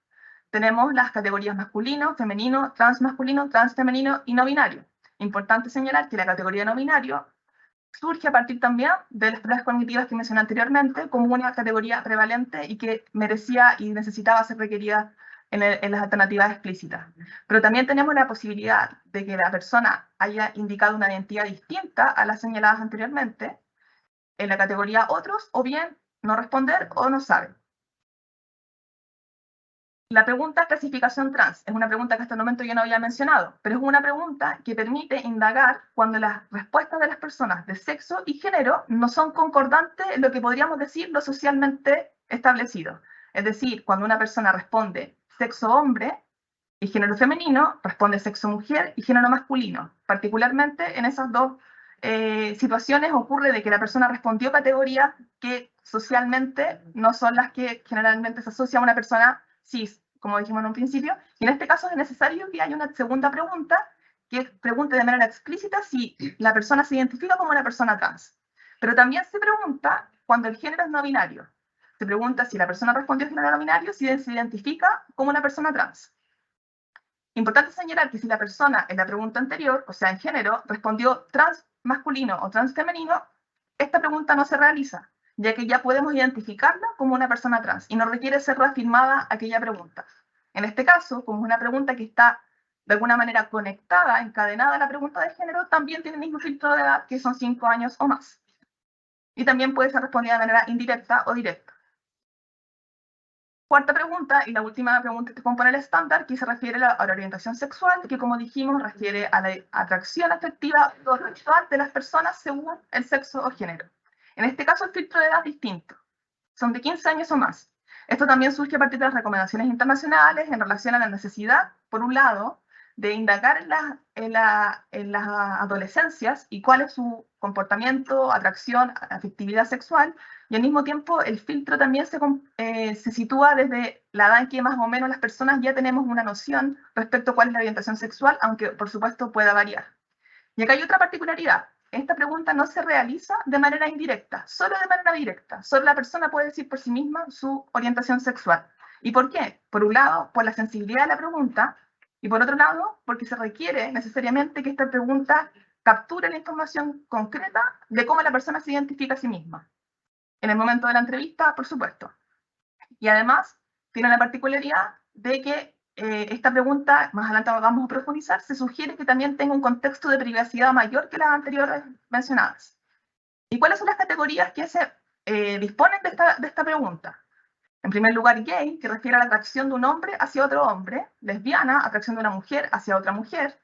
Speaker 3: Tenemos las categorías masculino, femenino, transmasculino, transfemenino y no binario. Importante señalar que la categoría no binario surge a partir también de las pruebas cognitivas que mencioné anteriormente como una categoría prevalente y que merecía y necesitaba ser requerida en las alternativas explícitas. Pero también tenemos la posibilidad de que la persona haya indicado una identidad distinta a las señaladas anteriormente en la categoría otros, o bien no responder o no sabe. La pregunta clasificación trans es una pregunta que hasta el momento yo no había mencionado, pero es una pregunta que permite indagar cuando las respuestas de las personas de sexo y género no son concordantes en lo que podríamos decir lo socialmente establecido. Es decir, cuando una persona responde sexo hombre y género femenino, responde sexo mujer y género masculino. Particularmente en esas dos situaciones ocurre de que la persona respondió categorías que socialmente no son las que generalmente se asocia a una persona cis, como dijimos en un principio, y en este caso es necesario que haya una segunda pregunta que pregunte de manera explícita si la persona se identifica como una persona trans. Pero también se pregunta cuando el género es no binario. Se pregunta si la persona respondió género no binario, si se identifica como una persona trans. Importante señalar que si la persona en la pregunta anterior, o sea, en género, respondió trans masculino o trans femenino, esta pregunta no se realiza, ya que ya podemos identificarla como una persona trans y no requiere ser reafirmada aquella pregunta. En este caso, como es una pregunta que está de alguna manera conectada, encadenada a la pregunta de género, también tiene el mismo filtro de edad, que son 5 años o más. Y también puede ser respondida de manera indirecta o directa. Cuarta pregunta, y la última pregunta que compone el estándar, que se refiere a la orientación sexual, que como dijimos, refiere a la atracción afectiva o sexual de las personas según el sexo o género. En este caso, el filtro de edad es distinto. Son de 15 años o más. Esto también surge a partir de las recomendaciones internacionales en relación a la necesidad, por un lado, de indagar en las adolescencias y cuál es su comportamiento, atracción, afectividad sexual, y al mismo tiempo el filtro también se sitúa desde la edad en que más o menos las personas ya tenemos una noción respecto a cuál es la orientación sexual, aunque por supuesto pueda variar. Y acá hay otra particularidad. Esta pregunta no se realiza de manera indirecta, solo de manera directa. Solo la persona puede decir por sí misma su orientación sexual. ¿Y por qué? Por un lado, por la sensibilidad de la pregunta, y por otro lado, porque se requiere necesariamente que esta pregunta capture la información concreta de cómo la persona se identifica a sí misma. En el momento de la entrevista, por supuesto. Y además, tiene la particularidad de que esta pregunta, más adelante vamos a profundizar, se sugiere que también tenga un contexto de privacidad mayor que las anteriores mencionadas. ¿Y cuáles son las categorías que se disponen de esta pregunta? En primer lugar, gay, que refiere a la atracción de un hombre hacia otro hombre; lesbiana, atracción de una mujer hacia otra mujer;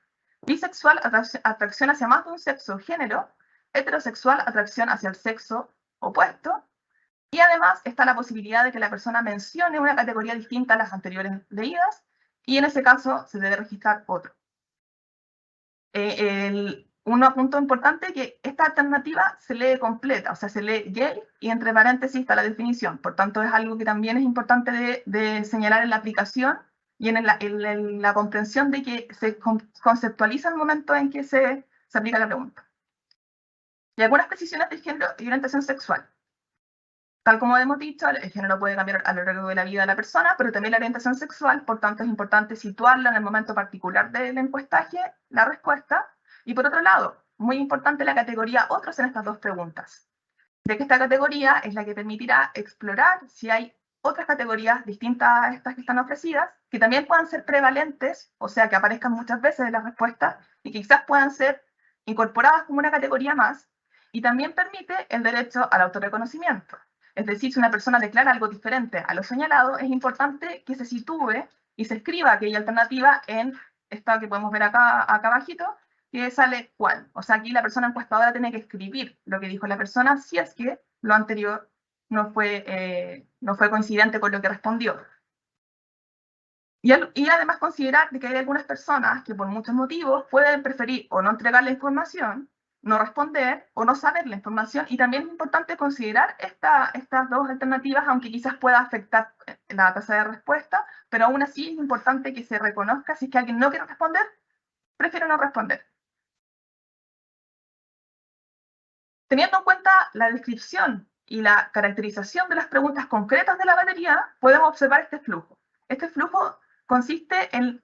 Speaker 3: bisexual, atracción hacia más de un sexo o género; heterosexual, atracción hacia el sexo opuesto. Y además está la posibilidad de que la persona mencione una categoría distinta a las anteriores leídas, y en ese caso se debe registrar otro. Un punto importante, que esta alternativa se lee completa, o sea, se lee gay y entre paréntesis está la definición. Por tanto, es algo que también es importante de señalar en la aplicación y en la comprensión de que se conceptualiza el momento en que se aplica la pregunta. Y algunas precisiones de género y orientación sexual. Tal como hemos dicho, el género puede cambiar a lo largo de la vida de la persona, pero también la orientación sexual, por tanto es importante situarla en el momento particular del encuestaje, la respuesta. Y por otro lado, muy importante la categoría otros en estas dos preguntas, de que esta categoría es la que permitirá explorar si hay otras categorías distintas a estas que están ofrecidas, que también puedan ser prevalentes, o sea, que aparezcan muchas veces en las respuestas y que quizás puedan ser incorporadas como una categoría más, y también permite el derecho al autorreconocimiento. Es decir, si una persona declara algo diferente a lo señalado, es importante que se sitúe y se escriba aquella alternativa en esta que podemos ver acá abajito, que sale cuál. O sea, aquí la persona encuestadora tiene que escribir lo que dijo la persona si es que lo anterior no fue coincidente con lo que respondió. Y además considerar que hay algunas personas que por muchos motivos pueden preferir o no entregar la información, no responder o no saber la información, y también es importante considerar estas dos alternativas, aunque quizás pueda afectar la tasa de respuesta, pero aún así es importante que se reconozca si es que alguien no quiere responder, prefiero no responder. Teniendo en cuenta la descripción y la caracterización de las preguntas concretas de la galería, podemos observar este flujo. Este flujo consiste en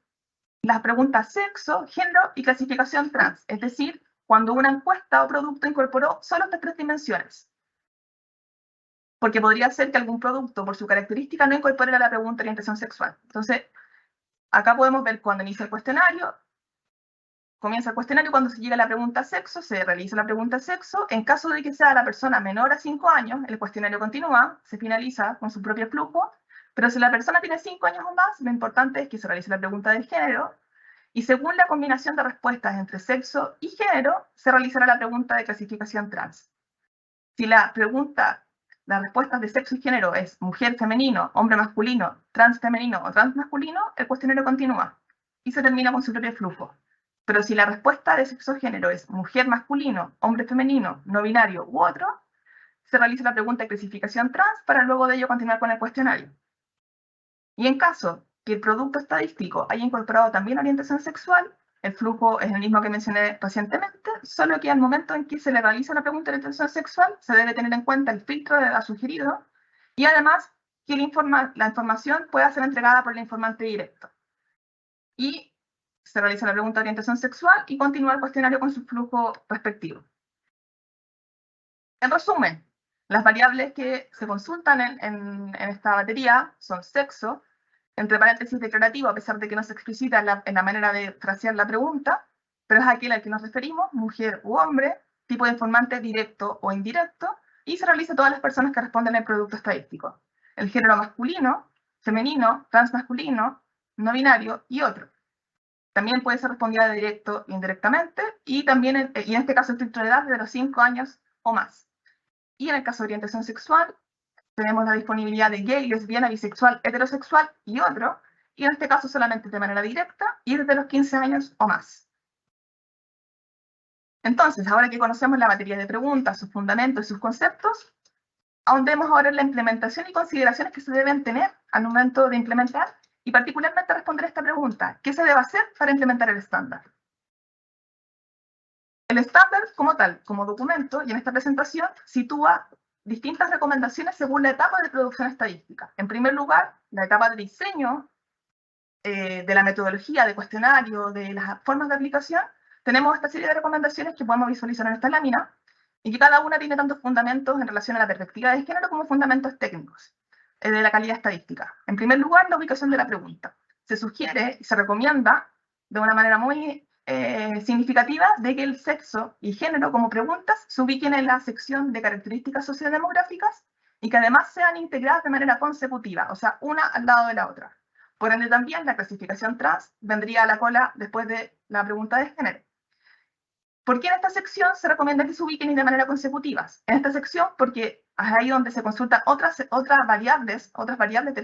Speaker 3: las preguntas sexo, género y clasificación trans, es decir, cuando una encuesta o producto incorporó solo estas tres dimensiones. Porque podría ser que algún producto, por su característica, no incorpore la pregunta de orientación sexual. Entonces, acá podemos ver cuando inicia el cuestionario, comienza el cuestionario, cuando se llega a la pregunta sexo, se realiza la pregunta sexo. En caso de que sea la persona menor a 5 años, el cuestionario continúa, se finaliza con su propio flujo, pero si la persona tiene 5 años o más, lo importante es que se realice la pregunta de género, y según la combinación de respuestas entre sexo y género, se realizará la pregunta de clasificación trans. Si las respuestas de sexo y género es mujer femenino, hombre masculino, trans femenino o trans masculino, el cuestionario continúa y se termina con su propio flujo. Pero si la respuesta de sexo género es mujer masculino, hombre femenino, no binario u otro, se realiza la pregunta de clasificación trans para luego de ello continuar con el cuestionario. Y en caso que el producto estadístico haya incorporado también orientación sexual, el flujo es el mismo que mencioné recientemente, solo que al momento en que se le realiza la pregunta de orientación sexual, se debe tener en cuenta el filtro de edad sugerido y además que la información pueda ser entregada por el informante directo. Y se realiza la pregunta de orientación sexual y continúa el cuestionario con su flujo respectivo. En resumen, las variables que se consultan en esta batería son sexo, entre paréntesis declarativo, a pesar de que no se explicita en la manera de frasear la pregunta, pero es aquel al que nos referimos, mujer u hombre, tipo de informante directo o indirecto, y se realiza a todas las personas que responden al producto estadístico. El género masculino, femenino, transmasculino, no binario y otro. También puede ser respondida directo e indirectamente, y también, y en este caso el filtro de edad de los 5 años o más. Y en el caso de orientación sexual, tenemos la disponibilidad de gay, lesbiana, bisexual, heterosexual y otro, y en este caso solamente de manera directa y desde los 15 años o más. Entonces, ahora que conocemos la batería de preguntas, sus fundamentos y sus conceptos, ahondemos ahora en la implementación y consideraciones que se deben tener al momento de implementar y particularmente responder esta pregunta: ¿qué se debe hacer para implementar el estándar? El estándar como tal, como documento, y en esta presentación, sitúa distintas recomendaciones según la etapa de producción estadística. En primer lugar, la etapa de diseño de la metodología, de cuestionario, de las formas de aplicación, tenemos esta serie de recomendaciones que podemos visualizar en esta lámina, y que cada una tiene tantos fundamentos en relación a la perspectiva de género como fundamentos técnicos de la calidad estadística. En primer lugar, la ubicación de la pregunta. Se sugiere y se recomienda de una manera muy significativa de que el sexo y género como preguntas se ubiquen en la sección de características sociodemográficas y que además sean integradas de manera consecutiva, o sea, una al lado de la otra. Por ende, también la clasificación trans vendría a la cola después de la pregunta de género. ¿Por qué en esta sección se recomienda que se ubiquen de manera consecutivas? En esta sección porque es ahí donde se consultan otras variables de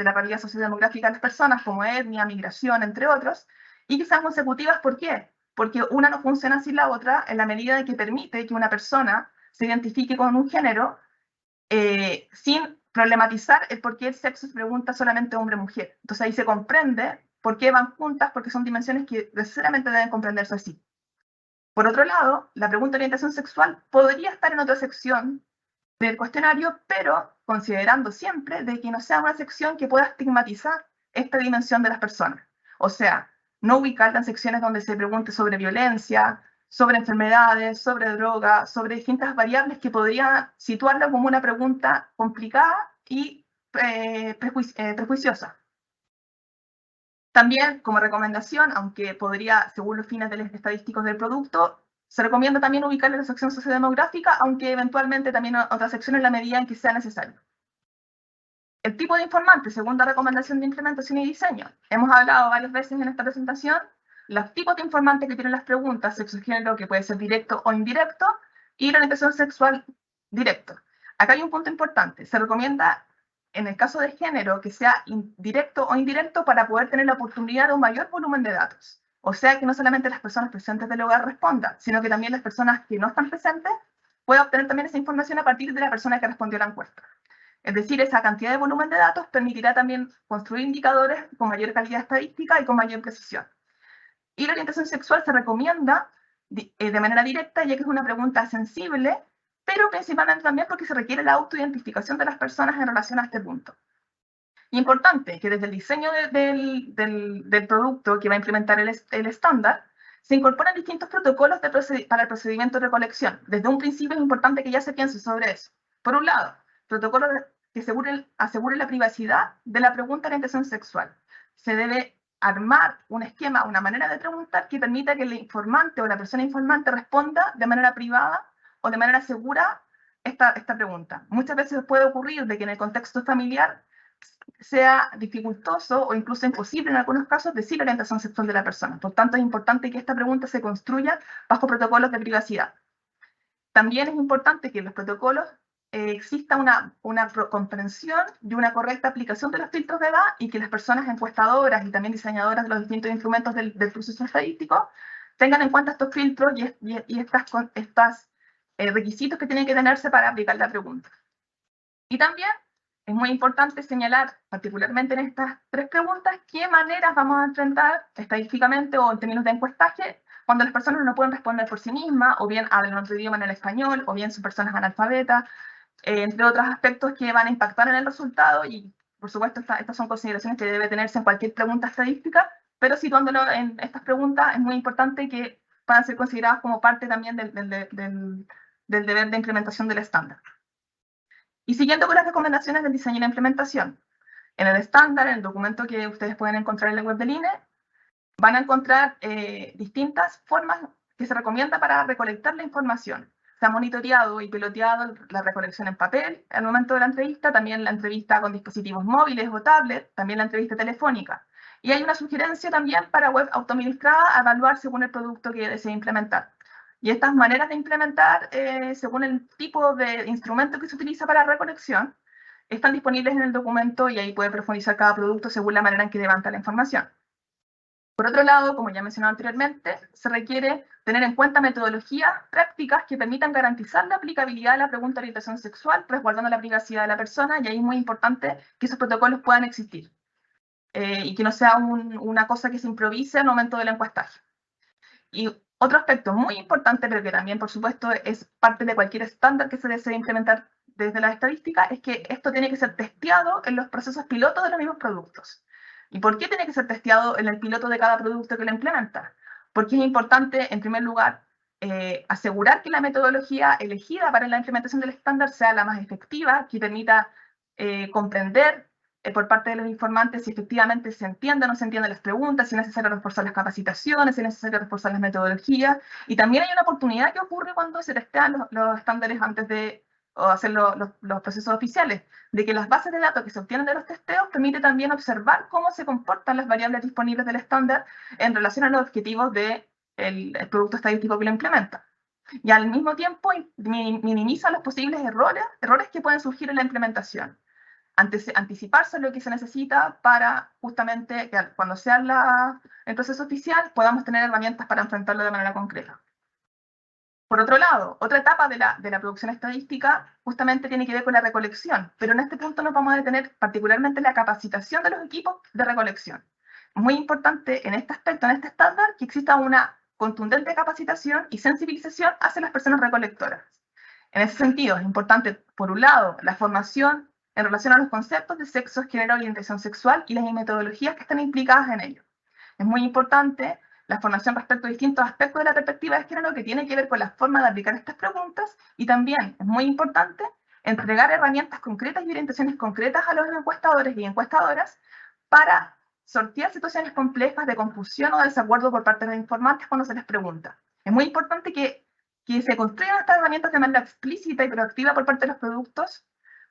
Speaker 3: la realidad sociodemográfica de las personas, como etnia, migración, entre otros, y que sean consecutivas. ¿Por qué? Porque una no funciona sin la otra en la medida en que permite que una persona se identifique con un género sin problematizar el por qué el sexo se pregunta solamente hombre o mujer. Entonces ahí se comprende por qué van juntas, porque son dimensiones que necesariamente deben comprenderse así. Por otro lado, la pregunta de orientación sexual podría estar en otra sección del cuestionario, pero considerando siempre de que no sea una sección que pueda estigmatizar esta dimensión de las personas. O sea, no ubicarla en secciones donde se pregunte sobre violencia, sobre enfermedades, sobre droga, sobre distintas variables que podrían situarla como una pregunta complicada y prejuiciosa. También, como recomendación, aunque podría, según los fines estadísticos del producto, se recomienda también ubicarla en la sección sociodemográfica, aunque eventualmente también otra sección en la medida en que sea necesario. El tipo de informante, segunda recomendación de implementación y diseño. Hemos hablado varias veces en esta presentación los tipos de informantes que tienen las preguntas: sexo y género, que puede ser directo o indirecto, y la orientación sexual directo. Acá hay un punto importante. Se recomienda, en el caso de género, que sea directo o indirecto para poder tener la oportunidad de un mayor volumen de datos. O sea, que no solamente las personas presentes del hogar respondan, sino que también las personas que no están presentes puedan obtener también esa información a partir de la persona que respondió la encuesta. Es decir, esa cantidad de volumen de datos permitirá también construir indicadores con mayor calidad estadística y con mayor precisión. Y la orientación sexual se recomienda de manera directa, ya que es una pregunta sensible, pero principalmente también porque se requiere la autoidentificación de las personas en relación a este punto. Importante que desde el diseño del producto que va a implementar el estándar, se incorporan distintos protocolos para el procedimiento de recolección. Desde un principio es importante que ya se piense sobre eso. Por un lado, protocolos que aseguren la privacidad de la pregunta de orientación sexual. Se debe armar un esquema, una manera de preguntar que permita que el informante o la persona informante responda de manera privada o de manera segura esta pregunta. Muchas veces puede ocurrir de que en el contexto familiar sea dificultoso o incluso imposible en algunos casos decir la orientación sexual de la persona. Por tanto, es importante que esta pregunta se construya bajo protocolos de privacidad. También es importante que en los protocolos exista una comprensión y una correcta aplicación de los filtros de edad, y que las personas encuestadoras y también diseñadoras de los distintos instrumentos del proceso estadístico tengan en cuenta estos filtros y estos requisitos que tienen que tenerse para aplicar la pregunta. Y también es muy importante señalar, particularmente en estas tres preguntas, qué maneras vamos a enfrentar estadísticamente o en términos de encuestaje cuando las personas no pueden responder por sí mismas, o bien hablan otro idioma en el español, o bien son personas analfabetas, entre otros aspectos que van a impactar en el resultado. Y, por supuesto, estas son consideraciones que debe tenerse en cualquier pregunta estadística, pero situándolo en estas preguntas es muy importante que puedan ser consideradas como parte también del deber de implementación del estándar. Y siguiendo con las recomendaciones del diseño y la implementación, en el estándar, en el documento que ustedes pueden encontrar en la web del INE, van a encontrar distintas formas que se recomienda para recolectar la información. Se ha monitoreado y piloteado la recolección en papel al momento de la entrevista, también la entrevista con dispositivos móviles o tablets, también la entrevista telefónica. Y hay una sugerencia también para web autoadministrada a evaluar según el producto que desee implementar. Y estas maneras de implementar, según el tipo de instrumento que se utiliza para recolección, están disponibles en el documento y ahí puede profundizar cada producto según la manera en que levanta la información. Por otro lado, como ya mencionado anteriormente, se requiere tener en cuenta metodologías prácticas que permitan garantizar la aplicabilidad de la pregunta de orientación sexual, resguardando la privacidad de la persona, y ahí es muy importante que esos protocolos puedan existir y que no sea una cosa que se improvise al momento del encuestaje. Y otro aspecto muy importante, pero que también, por supuesto, es parte de cualquier estándar que se desee implementar desde la estadística, es que esto tiene que ser testeado en los procesos pilotos de los mismos productos. ¿Y por qué tiene que ser testeado en el piloto de cada producto que lo implementa? Porque es importante, en primer lugar, asegurar que la metodología elegida para la implementación del estándar sea la más efectiva, que permita comprender por parte de los informantes si efectivamente se entienden o no se entienden las preguntas, si es necesario reforzar las capacitaciones, si es necesario reforzar las metodologías. Y también hay una oportunidad que ocurre cuando se testean los estándares antes de hacer los procesos oficiales, de que las bases de datos que se obtienen de los testeos permite también observar cómo se comportan las variables disponibles del estándar en relación a los objetivos del producto estadístico que lo implementa. Y al mismo tiempo minimiza los posibles errores que pueden surgir en la implementación. Anticiparse lo que se necesita para justamente que cuando sea el proceso oficial podamos tener herramientas para enfrentarlo de manera concreta. Por otro lado, otra etapa de la producción estadística justamente tiene que ver con la recolección, pero en este punto nos vamos a detener particularmente en la capacitación de los equipos de recolección. Es muy importante en este aspecto, en este estándar, que exista una contundente capacitación y sensibilización hacia las personas recolectoras. En ese sentido, es importante, por un lado, la formación en relación a los conceptos de sexo, género, orientación sexual y las metodologías que están implicadas en ello. Es muy importante la formación respecto a distintos aspectos de la perspectiva de género que tiene que ver con la forma de aplicar estas preguntas, y también es muy importante entregar herramientas concretas y orientaciones concretas a los encuestadores y encuestadoras para sortear situaciones complejas de confusión o desacuerdo por parte de los informantes cuando se les pregunta. Es muy importante que se construyan estas herramientas de manera explícita y proactiva por parte de los productos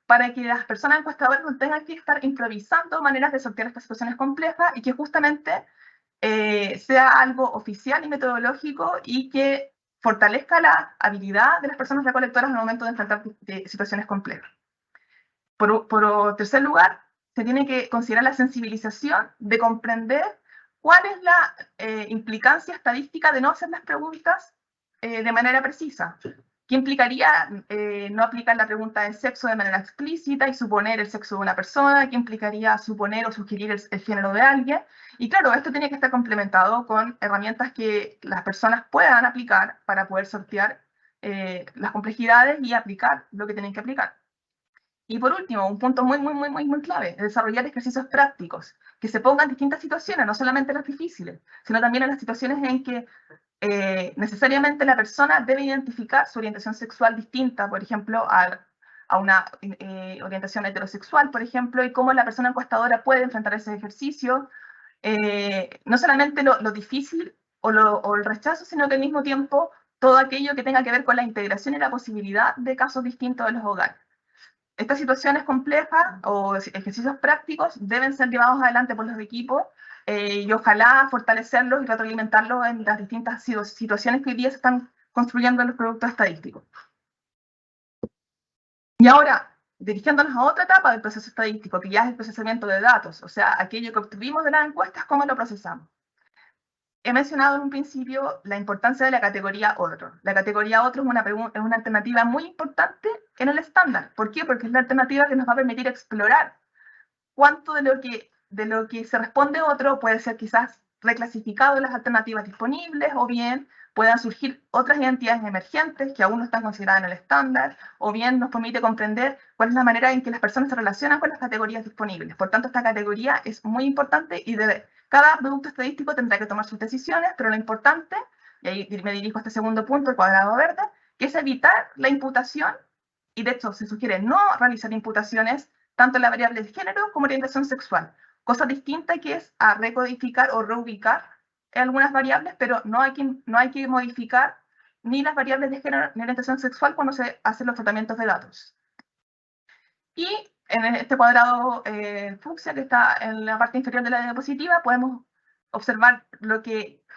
Speaker 3: para que las personas encuestadoras no tengan que estar improvisando maneras de sortear estas situaciones complejas y que justamente sea algo oficial y metodológico y que fortalezca la habilidad de las personas recolectoras al momento de enfrentar situaciones complejas. Por tercer lugar, se tiene que considerar la sensibilización de comprender cuál es la implicancia estadística de no hacer las preguntas de manera precisa. ¿Qué implicaría no aplicar la pregunta de sexo de manera explícita y suponer el sexo de una persona? ¿Qué implicaría suponer o sugerir el género de alguien? Y claro, esto tiene que estar complementado con herramientas que las personas puedan aplicar para poder sortear las complejidades y aplicar lo que tienen que aplicar. Y por último, un punto muy clave, desarrollar ejercicios prácticos, que se pongan distintas situaciones, no solamente las difíciles, sino también en las situaciones en que necesariamente la persona debe identificar su orientación sexual distinta, por ejemplo, a una orientación heterosexual, por ejemplo, y cómo la persona encuestadora puede enfrentar ese ejercicio, no solamente lo difícil o el rechazo, sino que al mismo tiempo todo aquello que tenga que ver con la integración y la posibilidad de casos distintos de los hogares. Estas situaciones complejas o ejercicios prácticos deben ser llevados adelante por los equipos y ojalá fortalecerlos y retroalimentarlos en las distintas situaciones que hoy día se están construyendo en los productos estadísticos. Y ahora, dirigiéndonos a otra etapa del proceso estadístico, que ya es el procesamiento de datos, o sea, aquello que obtuvimos de las encuestas, ¿cómo lo procesamos? He mencionado en un principio la importancia de la categoría otro. La categoría otro es una alternativa muy importante en el estándar. ¿Por qué? Porque es la alternativa que nos va a permitir explorar cuánto de lo que se responde otro puede ser quizás reclasificado en las alternativas disponibles, o bien puedan surgir otras identidades emergentes que aún no están consideradas en el estándar, o bien nos permite comprender cuál es la manera en que las personas se relacionan con las categorías disponibles. Por tanto, esta categoría es muy importante y cada producto estadístico tendrá que tomar sus decisiones, pero lo importante, y ahí me dirijo a este segundo punto, el cuadrado verde, que es evitar la imputación, y de hecho se sugiere no realizar imputaciones tanto en la variable de género como orientación sexual. Cosa distinta que es a recodificar o reubicar algunas variables, pero no hay que modificar ni las variables de género ni orientación sexual cuando se hacen los tratamientos de datos. Y en este cuadrado fucsia que está en la parte inferior de la diapositiva podemos observar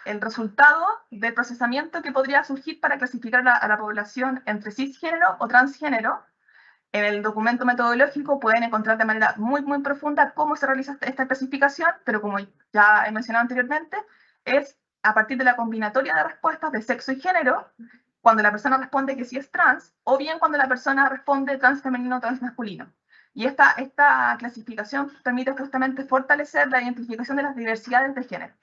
Speaker 3: el resultado del procesamiento que podría surgir para clasificar a la población entre cisgénero o transgénero, En el documento metodológico pueden encontrar de manera muy, muy profunda cómo se realiza esta especificación, pero como ya he mencionado anteriormente, es a partir de la combinatoria de respuestas de sexo y género, cuando la persona responde que sí es trans, o bien cuando la persona responde transfemenino o transmasculino. Y esta clasificación permite justamente fortalecer la identificación de las diversidades de género.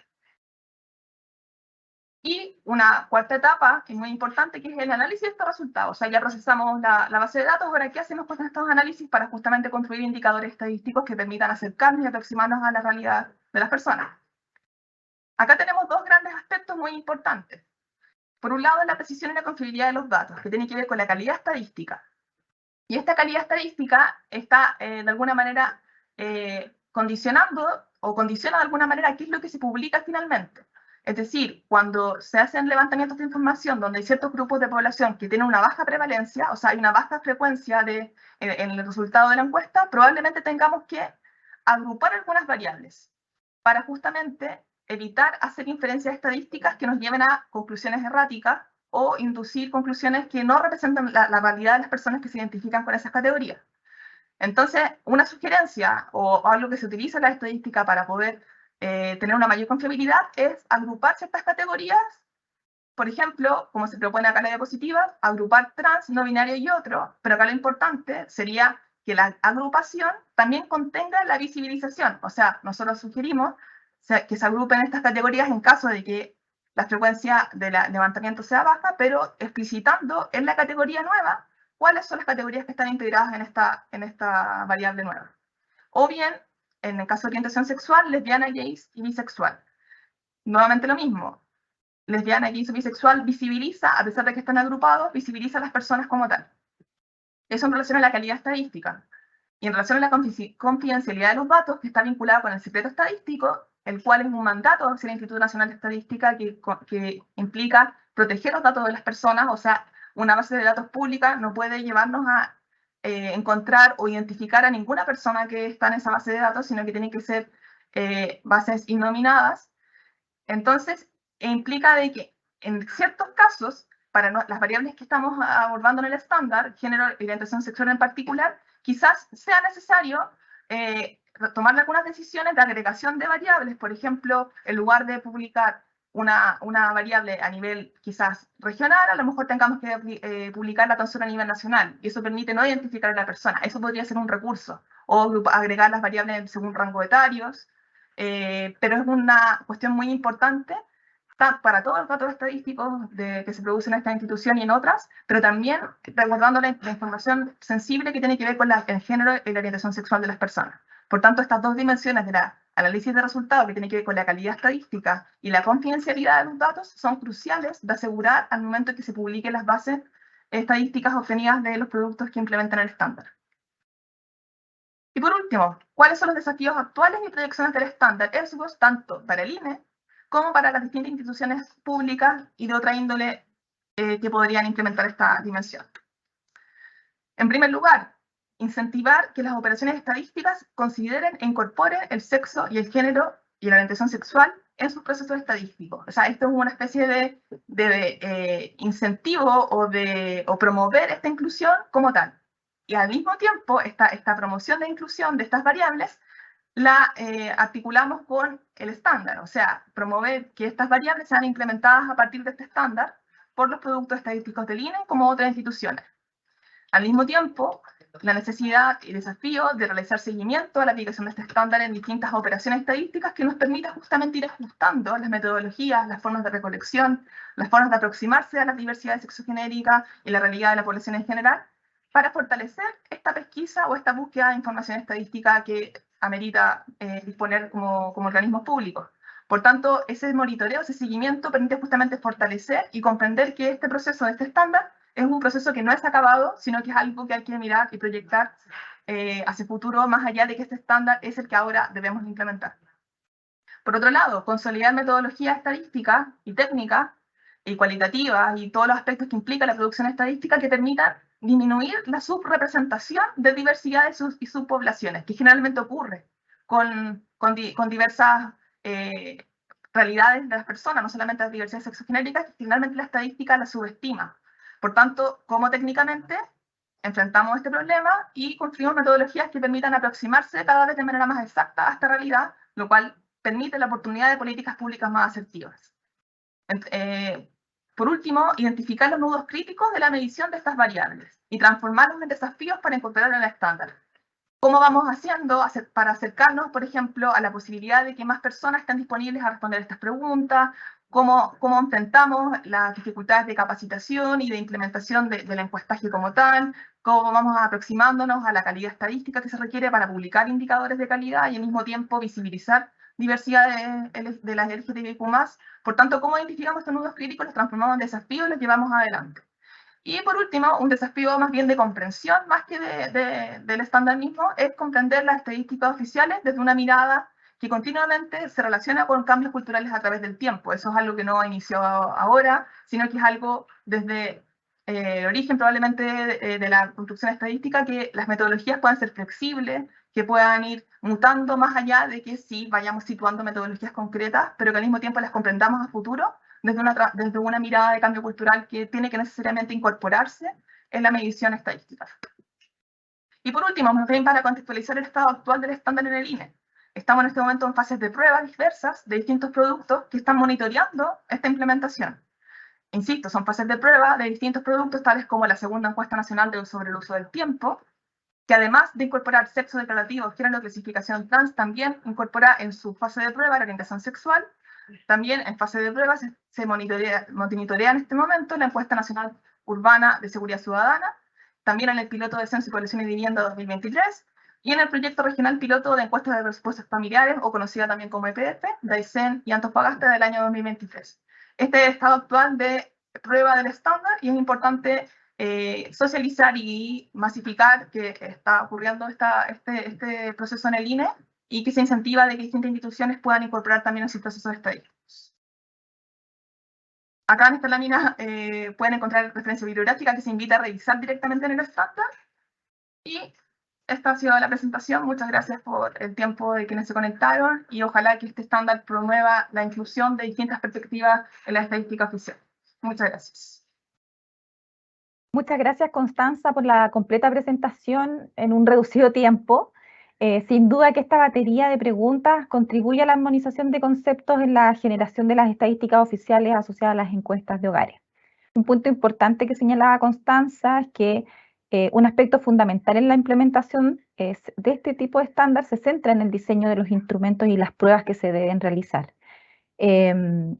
Speaker 3: Y una cuarta etapa, que es muy importante, que es el análisis de estos resultados. O sea, ya procesamos la base de datos, ahora ¿qué hacemos con estos análisis para justamente construir indicadores estadísticos que permitan acercarnos y aproximarnos a la realidad de las personas? Acá tenemos dos grandes aspectos muy importantes. Por un lado, la precisión y la confiabilidad de los datos, que tiene que ver con la calidad estadística. Y esta calidad estadística está, de alguna manera, condicionando o condiciona de alguna manera qué es lo que se publica finalmente. Es decir, cuando se hacen levantamientos de información donde hay ciertos grupos de población que tienen una baja prevalencia, o sea, hay una baja frecuencia en el resultado de la encuesta, probablemente tengamos que agrupar algunas variables para justamente evitar hacer inferencias estadísticas que nos lleven a conclusiones erráticas o inducir conclusiones que no representan la realidad de las personas que se identifican con esas categorías. Entonces, una sugerencia o algo que se utiliza en la estadística para poder tener una mayor confiabilidad es agrupar ciertas categorías, por ejemplo, como se propone acá en la diapositiva, agrupar trans, no binario y otro, pero acá lo importante sería que la agrupación también contenga la visibilización. O sea, nosotros sugerimos que se agrupen estas categorías en caso de que la frecuencia de levantamiento sea baja, pero explicitando en la categoría nueva cuáles son las categorías que están integradas en esta variable nueva. O bien, en el caso de orientación sexual, lesbiana, gays y bisexual. Nuevamente lo mismo. Lesbiana, gay y bisexual visibiliza, a pesar de que están agrupados, visibiliza a las personas como tal. Eso en relación a la calidad estadística. Y en relación a la confidencialidad de los datos, que está vinculada con el secreto estadístico, el cual es un mandato hacia el Instituto Nacional de Estadística que implica proteger los datos de las personas. O sea, una base de datos pública no puede llevarnos a encontrar o identificar a ninguna persona que está en esa base de datos, sino que tienen que ser bases innominadas. Entonces, implica de que en ciertos casos, para las variables que estamos abordando en el estándar, género y orientación sexual en particular, quizás sea necesario tomar algunas decisiones de agregación de variables. Por ejemplo, en lugar de publicar una variable a nivel quizás regional, a lo mejor tengamos que publicarla tan solo a nivel nacional. Y eso permite no identificar a la persona. Eso podría ser un recurso. O agregar las variables según rango etarios. Pero es una cuestión muy importante para todos los datos estadísticos que se producen en esta institución y en otras, pero también resguardando la información sensible que tiene que ver con el género y la orientación sexual de las personas. Por tanto, estas dos dimensiones del análisis de resultados, que tiene que ver con la calidad estadística y la confidencialidad de los datos, son cruciales de asegurar al momento en que se publiquen las bases estadísticas obtenidas de los productos que implementan el estándar. Y por último, ¿cuáles son los desafíos actuales y proyecciones del estándar ESGOS, tanto para el INE como para las distintas instituciones públicas y de otra índole que podrían implementar esta dimensión? En primer lugar, incentivar que las operaciones estadísticas consideren e incorporen el sexo y el género y la orientación sexual en sus procesos estadísticos. O sea, esto es una especie de incentivo o promover esta inclusión como tal. Y al mismo tiempo, esta promoción de inclusión de estas variables la articulamos con el estándar, o sea, promover que estas variables sean implementadas a partir de este estándar por los productos estadísticos del INE como otras instituciones. Al mismo tiempo, la necesidad y desafío de realizar seguimiento a la aplicación de este estándar en distintas operaciones estadísticas que nos permita justamente ir ajustando las metodologías, las formas de recolección, las formas de aproximarse a las diversidades sexogenéricas y la realidad de la población en general, para fortalecer esta pesquisa o esta búsqueda de información estadística que amerita disponer como organismos públicos. Por tanto, ese monitoreo, ese seguimiento permite justamente fortalecer y comprender que este proceso de este estándar es un proceso que no es acabado, sino que es algo que hay que mirar y proyectar hacia el futuro, más allá de que este estándar es el que ahora debemos implementar. Por otro lado, consolidar metodologías estadísticas y técnicas y cualitativas y todos los aspectos que implica la producción estadística que permitan disminuir la subrepresentación de diversidades y subpoblaciones, que generalmente ocurre con diversas realidades de las personas, no solamente las diversidades sexogenéricas, que finalmente la estadística la subestima. Por tanto, como técnicamente enfrentamos este problema y construimos metodologías que permitan aproximarse cada vez de manera más exacta a esta realidad, lo cual permite la oportunidad de políticas públicas más asertivas. Por último, identificar los nudos críticos de la medición de estas variables y transformarlos en desafíos para incorporar en el estándar. ¿Cómo vamos haciendo para acercarnos, por ejemplo, a la posibilidad de que más personas estén disponibles a responder estas preguntas? ¿Cómo enfrentamos las dificultades de capacitación y de implementación del encuestaje como tal? ¿Cómo vamos aproximándonos a la calidad estadística que se requiere para publicar indicadores de calidad y al mismo tiempo visibilizar diversidad de las LGTBIQ+? Por tanto, ¿cómo identificamos estos nudos críticos, los transformamos en desafíos y los llevamos adelante? Y por último, un desafío más bien de comprensión, más que del estándar mismo, es comprender las estadísticas oficiales desde una mirada que continuamente se relaciona con cambios culturales a través del tiempo. Eso es algo que no inició ahora, sino que es algo desde el origen probablemente de la construcción estadística, que las metodologías puedan ser flexibles, que puedan ir mutando más allá de que sí vayamos situando metodologías concretas, pero que al mismo tiempo las comprendamos a futuro desde una mirada de cambio cultural que tiene que necesariamente incorporarse en la medición estadística. Y por último, más bien para contextualizar el estado actual del estándar en el INE. Estamos en este momento en fases de pruebas diversas de distintos productos que están monitoreando esta implementación. Insisto, son fases de prueba de distintos productos, tales como la segunda encuesta nacional sobre el uso del tiempo, que además de incorporar sexo declarativo, género, clasificación trans, también incorpora en su fase de prueba la orientación sexual. También en fase de prueba se monitorea en este momento la encuesta nacional urbana de seguridad ciudadana, también en el piloto de censo y población y vivienda 2023, y en el proyecto regional piloto de encuestas de respuestas familiares, o conocida también como EPF, de Aysén y Antofagasta del año 2023. Este es el estado actual de prueba del estándar y es importante socializar y masificar que está ocurriendo este proceso en el INE y que se incentiva de que distintas instituciones puedan incorporar también esos procesos estadísticos. Acá en esta lámina pueden encontrar referencia bibliográfica que se invita a revisar directamente en el estándar. Y esta ha sido la presentación. Muchas gracias por el tiempo de quienes se conectaron y ojalá que este estándar promueva la inclusión de distintas perspectivas en la estadística oficial. Muchas gracias.
Speaker 1: Muchas gracias, Constanza, por la completa presentación en un reducido tiempo. Sin duda que esta batería de preguntas contribuye a la armonización de conceptos en la generación de las estadísticas oficiales asociadas a las encuestas de hogares. Un punto importante que señalaba Constanza es que un aspecto fundamental en la implementación de este tipo de estándar se centra en el diseño de los instrumentos y las pruebas que se deben realizar.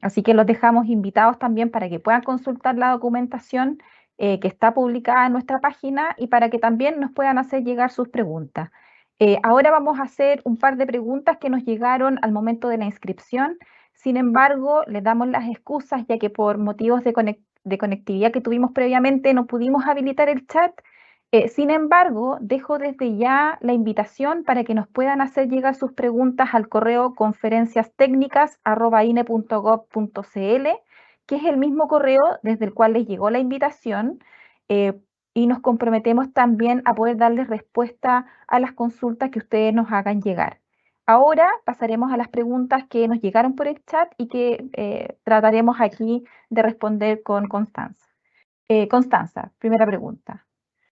Speaker 1: Así que los dejamos invitados también para que puedan consultar la documentación que está publicada en nuestra página y para que también nos puedan hacer llegar sus preguntas. Ahora vamos a hacer un par de preguntas que nos llegaron al momento de la inscripción. Sin embargo, les damos las excusas ya que por motivos de conectividad que tuvimos previamente no pudimos habilitar el chat. Sin embargo, dejo desde ya la invitación para que nos puedan hacer llegar sus preguntas al correo conferenciastecnicas@ine.gov.cl, que es el mismo correo desde el cual les llegó la invitación, y nos comprometemos también a poder darles respuesta a las consultas que ustedes nos hagan llegar. Ahora pasaremos a las preguntas que nos llegaron por el chat y que trataremos aquí de responder con Constanza. Constanza, primera pregunta.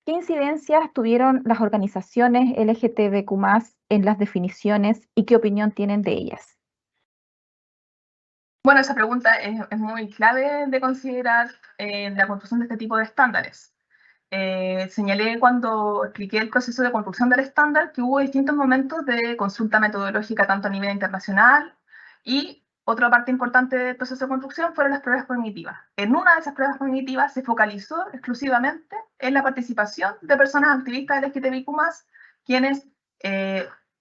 Speaker 1: ¿Qué incidencias tuvieron las organizaciones LGTBQ+ en las definiciones y qué opinión tienen de ellas?
Speaker 3: Bueno, esa pregunta es muy clave de considerar en la construcción de este tipo de estándares. Señalé cuando expliqué el proceso de construcción del estándar que hubo distintos momentos de consulta metodológica tanto a nivel internacional y otra parte importante del proceso de construcción fueron las pruebas cognitivas. En una de esas pruebas cognitivas se focalizó exclusivamente en la participación de personas activistas LGTBIQ+, quienes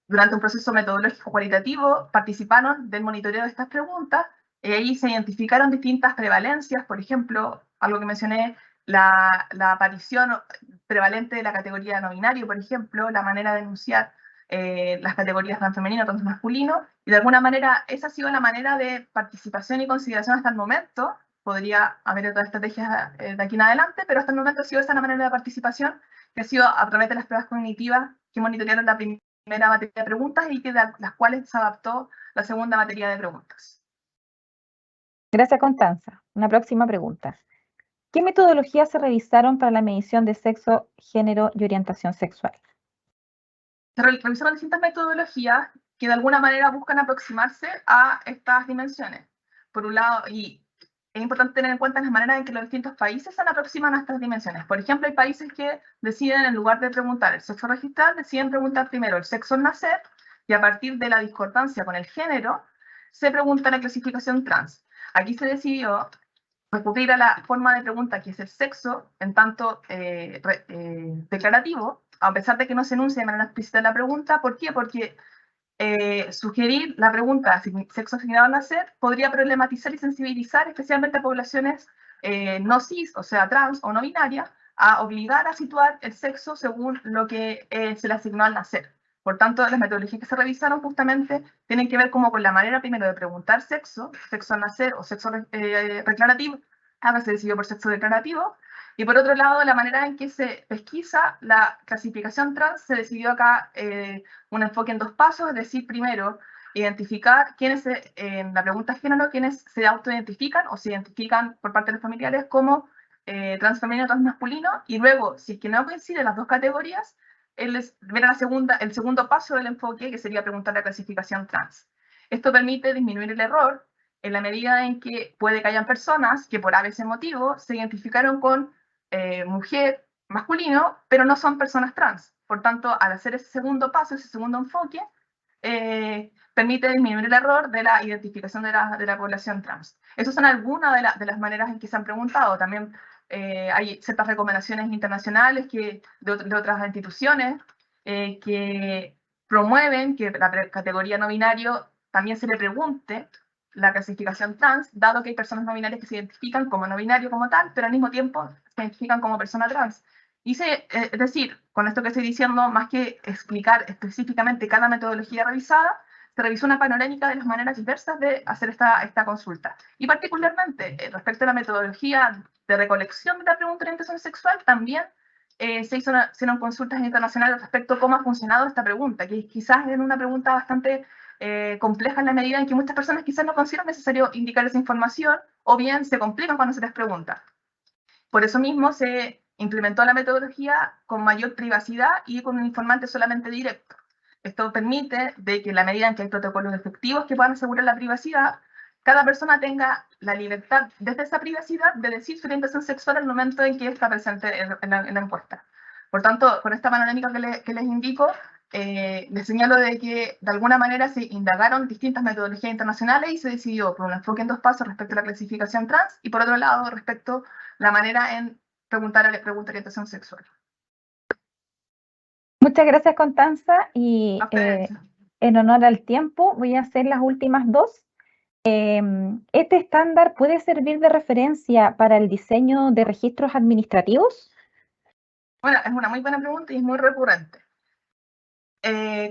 Speaker 3: durante un proceso metodológico cualitativo participaron del monitoreo de estas preguntas. Ahí se identificaron distintas prevalencias, por ejemplo, algo que mencioné, la aparición prevalente de la categoría no binario, por ejemplo, la manera de enunciar las categorías tan femenino, tanto masculino, y de alguna manera esa ha sido la manera de participación y consideración hasta el momento. Podría haber otras estrategias de aquí en adelante, pero hasta el momento ha sido esa la manera de participación, que ha sido a través de las pruebas cognitivas que monitorearon la primera batería de preguntas y que de las cuales se adaptó la segunda batería de preguntas.
Speaker 1: Gracias, Constanza. Una próxima pregunta. ¿Qué metodologías se revisaron para la medición de sexo, género y orientación sexual?
Speaker 3: Se revisaron distintas metodologías que de alguna manera buscan aproximarse a estas dimensiones. Por un lado, y es importante tener en cuenta las maneras en que los distintos países se aproximan a estas dimensiones. Por ejemplo, hay países que deciden, en lugar de preguntar el sexo registral, deciden preguntar primero el sexo al nacer, y a partir de la discordancia con el género, se pregunta la clasificación trans. Aquí se decidió recurrir a la forma de pregunta que es el sexo, en tanto declarativo, a pesar de que no se enuncie de manera explícita la pregunta. ¿Por qué? Porque sugerir la pregunta sexo asignado al nacer podría problematizar y sensibilizar especialmente a poblaciones no cis, o sea, trans o no binarias, a obligar a situar el sexo según lo que se le asignó al nacer. Por tanto, las metodologías que se revisaron justamente tienen que ver como con la manera primero de preguntar sexo, sexo al nacer o sexo declarativo, ahora se decidió por sexo declarativo, y por otro lado, la manera en que se pesquisa la clasificación trans, se decidió acá un enfoque en dos pasos, es decir, primero, identificar quiénes, en la pregunta género, quiénes se autoidentifican o se identifican por parte de los familiares como transfemenino o transmasculino, y luego, si es que no coinciden las dos categorías, ver el segundo paso del enfoque, que sería preguntar la clasificación trans. Esto permite disminuir el error en la medida en que puede que hayan personas que por ABC motivo se identificaron con mujer, masculino, pero no son personas trans. Por tanto, al hacer ese segundo paso, ese segundo enfoque, permite disminuir el error de la identificación de la población trans. Esas son algunas de las maneras en que se han preguntado. También hay ciertas recomendaciones internacionales de otras instituciones que promueven que la categoría no binario también se le pregunte la clasificación trans, dado que hay personas no binarias que se identifican como no binario como tal, pero al mismo tiempo se identifican como persona trans. Es decir, con esto que estoy diciendo, más que explicar específicamente cada metodología revisada, se revisó una panorámica de las maneras diversas de hacer esta consulta. Y particularmente, respecto a la metodología de recolección de la pregunta de orientación sexual, también se hicieron consultas internacionales respecto a cómo ha funcionado esta pregunta, que quizás es una pregunta bastante compleja en la medida en que muchas personas quizás no consideran necesario indicar esa información o bien se complican cuando se les pregunta. Por eso mismo se implementó la metodología con mayor privacidad y con un informante solamente directo. Esto permite de que en la medida en que hay protocolos efectivos que puedan asegurar la privacidad, cada persona tenga la libertad desde esa privacidad de decir su orientación sexual en el momento en que está presente en la encuesta. Por tanto, con esta panorámica que les indico, les señalo de que de alguna manera se indagaron distintas metodologías internacionales y se decidió por un enfoque en dos pasos respecto a la clasificación trans y por otro lado respecto a la manera en preguntar a la pregunta de orientación sexual.
Speaker 1: Muchas gracias, Constanza, y en honor al tiempo voy a hacer las últimas dos. ¿Este estándar puede servir de referencia para el diseño de registros administrativos?
Speaker 3: Bueno, es una muy buena pregunta y es muy recurrente.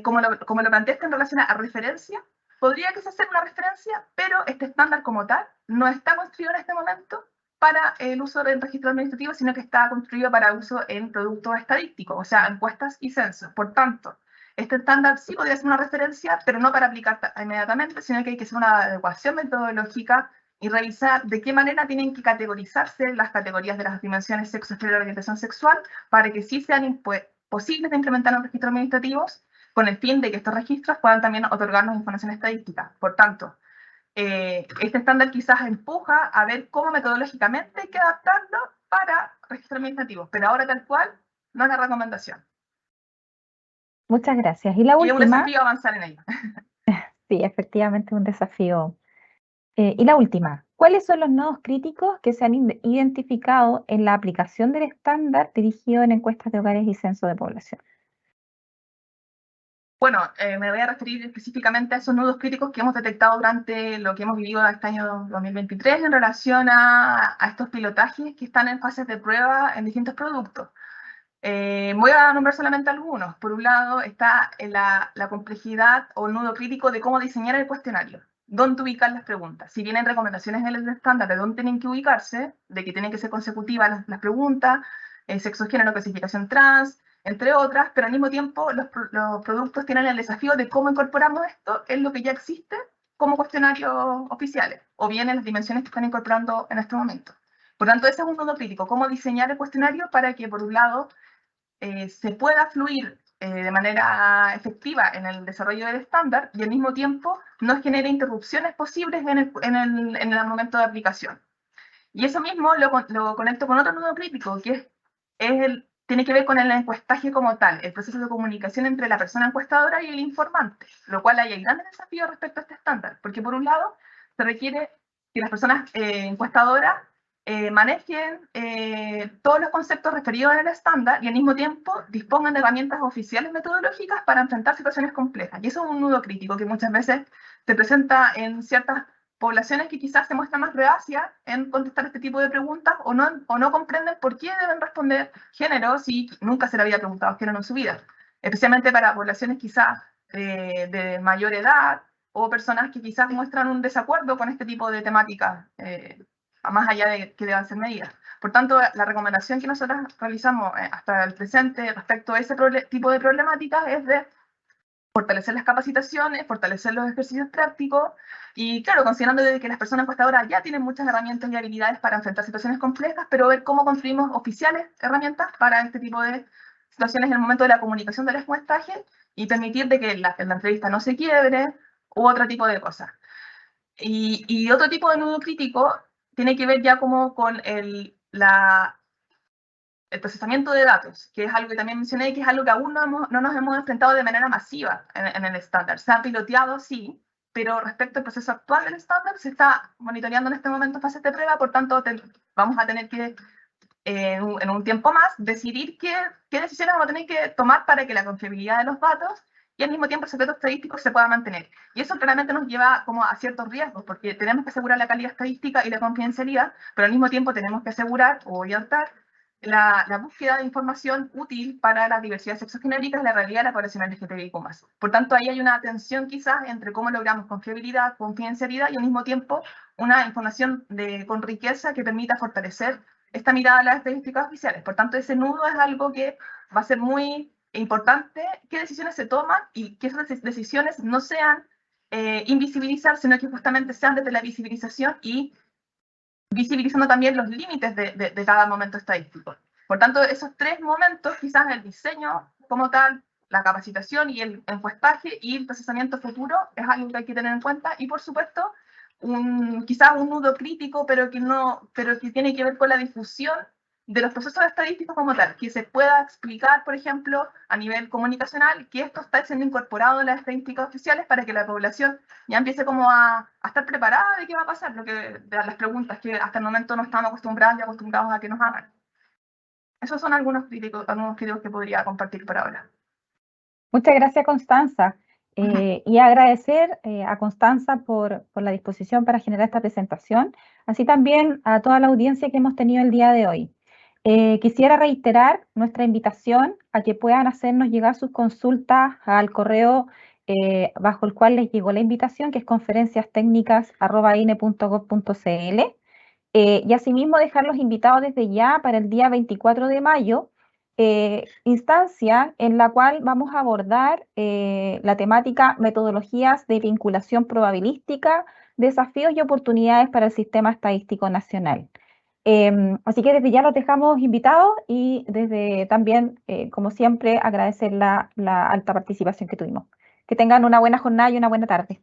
Speaker 3: Como lo planteaste en relación a referencia, podría que se haga una referencia, pero este estándar como tal no está construido en este momento para el uso del registro administrativo, sino que está construido para uso en productos estadísticos, o sea, encuestas y censos. Por tanto, este estándar sí podría ser una referencia, pero no para aplicar inmediatamente, sino que hay que hacer una adecuación metodológica y revisar de qué manera tienen que categorizarse las categorías de las dimensiones sexo, género y orientación sexual para que sí sean posibles de implementar en registros administrativos con el fin de que estos registros puedan también otorgarnos información estadística. Por tanto, este estándar quizás empuja a ver cómo metodológicamente hay que adaptarlo para registros administrativos, pero ahora tal cual no es la recomendación.
Speaker 1: Muchas gracias. Y la última.
Speaker 3: Y es un desafío avanzar en ello.
Speaker 1: Sí, efectivamente un desafío. Y la última, ¿cuáles son los nodos críticos que se han identificado en la aplicación del estándar dirigido en encuestas de hogares y censo de población?
Speaker 3: Bueno, me voy a referir específicamente a esos nudos críticos que hemos detectado durante lo que hemos vivido este año 2023 en relación a estos pilotajes que están en fases de prueba en distintos productos. Voy a nombrar solamente algunos. Por un lado está la complejidad o el nudo crítico de cómo diseñar el cuestionario, dónde ubicar las preguntas. Si vienen recomendaciones en el estándar de dónde tienen que ubicarse, de que tienen que ser consecutivas las preguntas, sexo, género, clasificación trans, entre otras, pero al mismo tiempo los productos tienen el desafío de cómo incorporamos esto en lo que ya existe como cuestionarios oficiales, o bien en las dimensiones que están incorporando en este momento. Por tanto, ese es un nudo crítico, cómo diseñar el cuestionario para que, por un lado, se pueda fluir de manera efectiva en el desarrollo del estándar y al mismo tiempo no genere interrupciones posibles en el momento de aplicación. Y eso mismo lo conecto con otro nudo crítico, que tiene que ver con el encuestaje como tal, el proceso de comunicación entre la persona encuestadora y el informante, lo cual hay grandes desafíos respecto a este estándar, porque por un lado se requiere que las personas encuestadoras manejen todos los conceptos referidos al estándar y al mismo tiempo dispongan de herramientas oficiales metodológicas para enfrentar situaciones complejas. Y eso es un nudo crítico que muchas veces se presenta en ciertas poblaciones que quizás se muestran más reacias en contestar este tipo de preguntas o no comprenden por qué deben responder género si nunca se le había preguntado género en su vida. Especialmente para poblaciones quizás de mayor edad o personas que quizás muestran un desacuerdo con este tipo de temáticas, más allá de que deban ser medidas. Por tanto, la recomendación que nosotros realizamos hasta el presente respecto a ese tipo de problemáticas es de fortalecer las capacitaciones, fortalecer los ejercicios prácticos y, claro, considerando que las personas encuestadoras ya tienen muchas herramientas y habilidades para enfrentar situaciones complejas, pero ver cómo construimos oficiales herramientas para este tipo de situaciones en el momento de la comunicación del encuestaje y permitir de que la entrevista no se quiebre u otro tipo de cosas. Y otro tipo de nudo crítico tiene que ver ya como con el procesamiento de datos, que es algo que también mencioné, que es algo que aún no nos hemos enfrentado de manera masiva en el estándar. Se ha piloteado, sí, pero respecto al proceso actual del estándar, se está monitoreando en este momento fases de prueba, por tanto, vamos a tener que, en un tiempo más, decidir qué decisiones vamos a tener que tomar para que la confiabilidad de los datos y al mismo tiempo el secreto estadístico se pueda mantener. Y eso claramente nos lleva como a ciertos riesgos, porque tenemos que asegurar la calidad estadística y la confidencialidad, pero al mismo tiempo tenemos que asegurar o orientar la búsqueda de información útil para la diversidad sexogenérica y la realidad de la población LGTBIQ+. Por tanto, ahí hay una tensión quizás entre cómo logramos confiabilidad, confidencialidad y al mismo tiempo una información con riqueza que permita fortalecer esta mirada a las estadísticas oficiales. Por tanto, ese nudo es algo que va a ser muy importante, qué decisiones se toman y que esas decisiones no sean invisibilizar, sino que justamente sean desde la visibilización y visibilizando también los límites de cada momento estadístico. Por tanto, esos tres momentos, quizás el diseño como tal, la capacitación y el encuestaje y el procesamiento futuro es algo que hay que tener en cuenta y, por supuesto, quizás un nudo crítico, pero que tiene que ver con la difusión de los procesos estadísticos como tal, que se pueda explicar, por ejemplo, a nivel comunicacional, que esto está siendo incorporado en las estadísticas oficiales para que la población ya empiece como a estar preparada de qué va a pasar, de las preguntas que hasta el momento no estamos acostumbrados y acostumbrados a que nos hagan. Esos son algunos críticos que podría compartir por ahora.
Speaker 1: Muchas gracias, Constanza. Y agradecer a Constanza por la disposición para generar esta presentación, así también a toda la audiencia que hemos tenido el día de hoy. Quisiera reiterar nuestra invitación a que puedan hacernos llegar sus consultas al correo bajo el cual les llegó la invitación, que es conferenciastechnicas@ine.gov.cl, y asimismo dejarlos invitados desde ya para el día 24 de mayo, instancia en la cual vamos a abordar la temática metodologías de vinculación probabilística, desafíos y oportunidades para el Sistema Estadístico Nacional. Así que desde ya los dejamos invitados y desde también, como siempre, agradecer la alta participación que tuvimos. Que tengan una buena jornada y una buena tarde.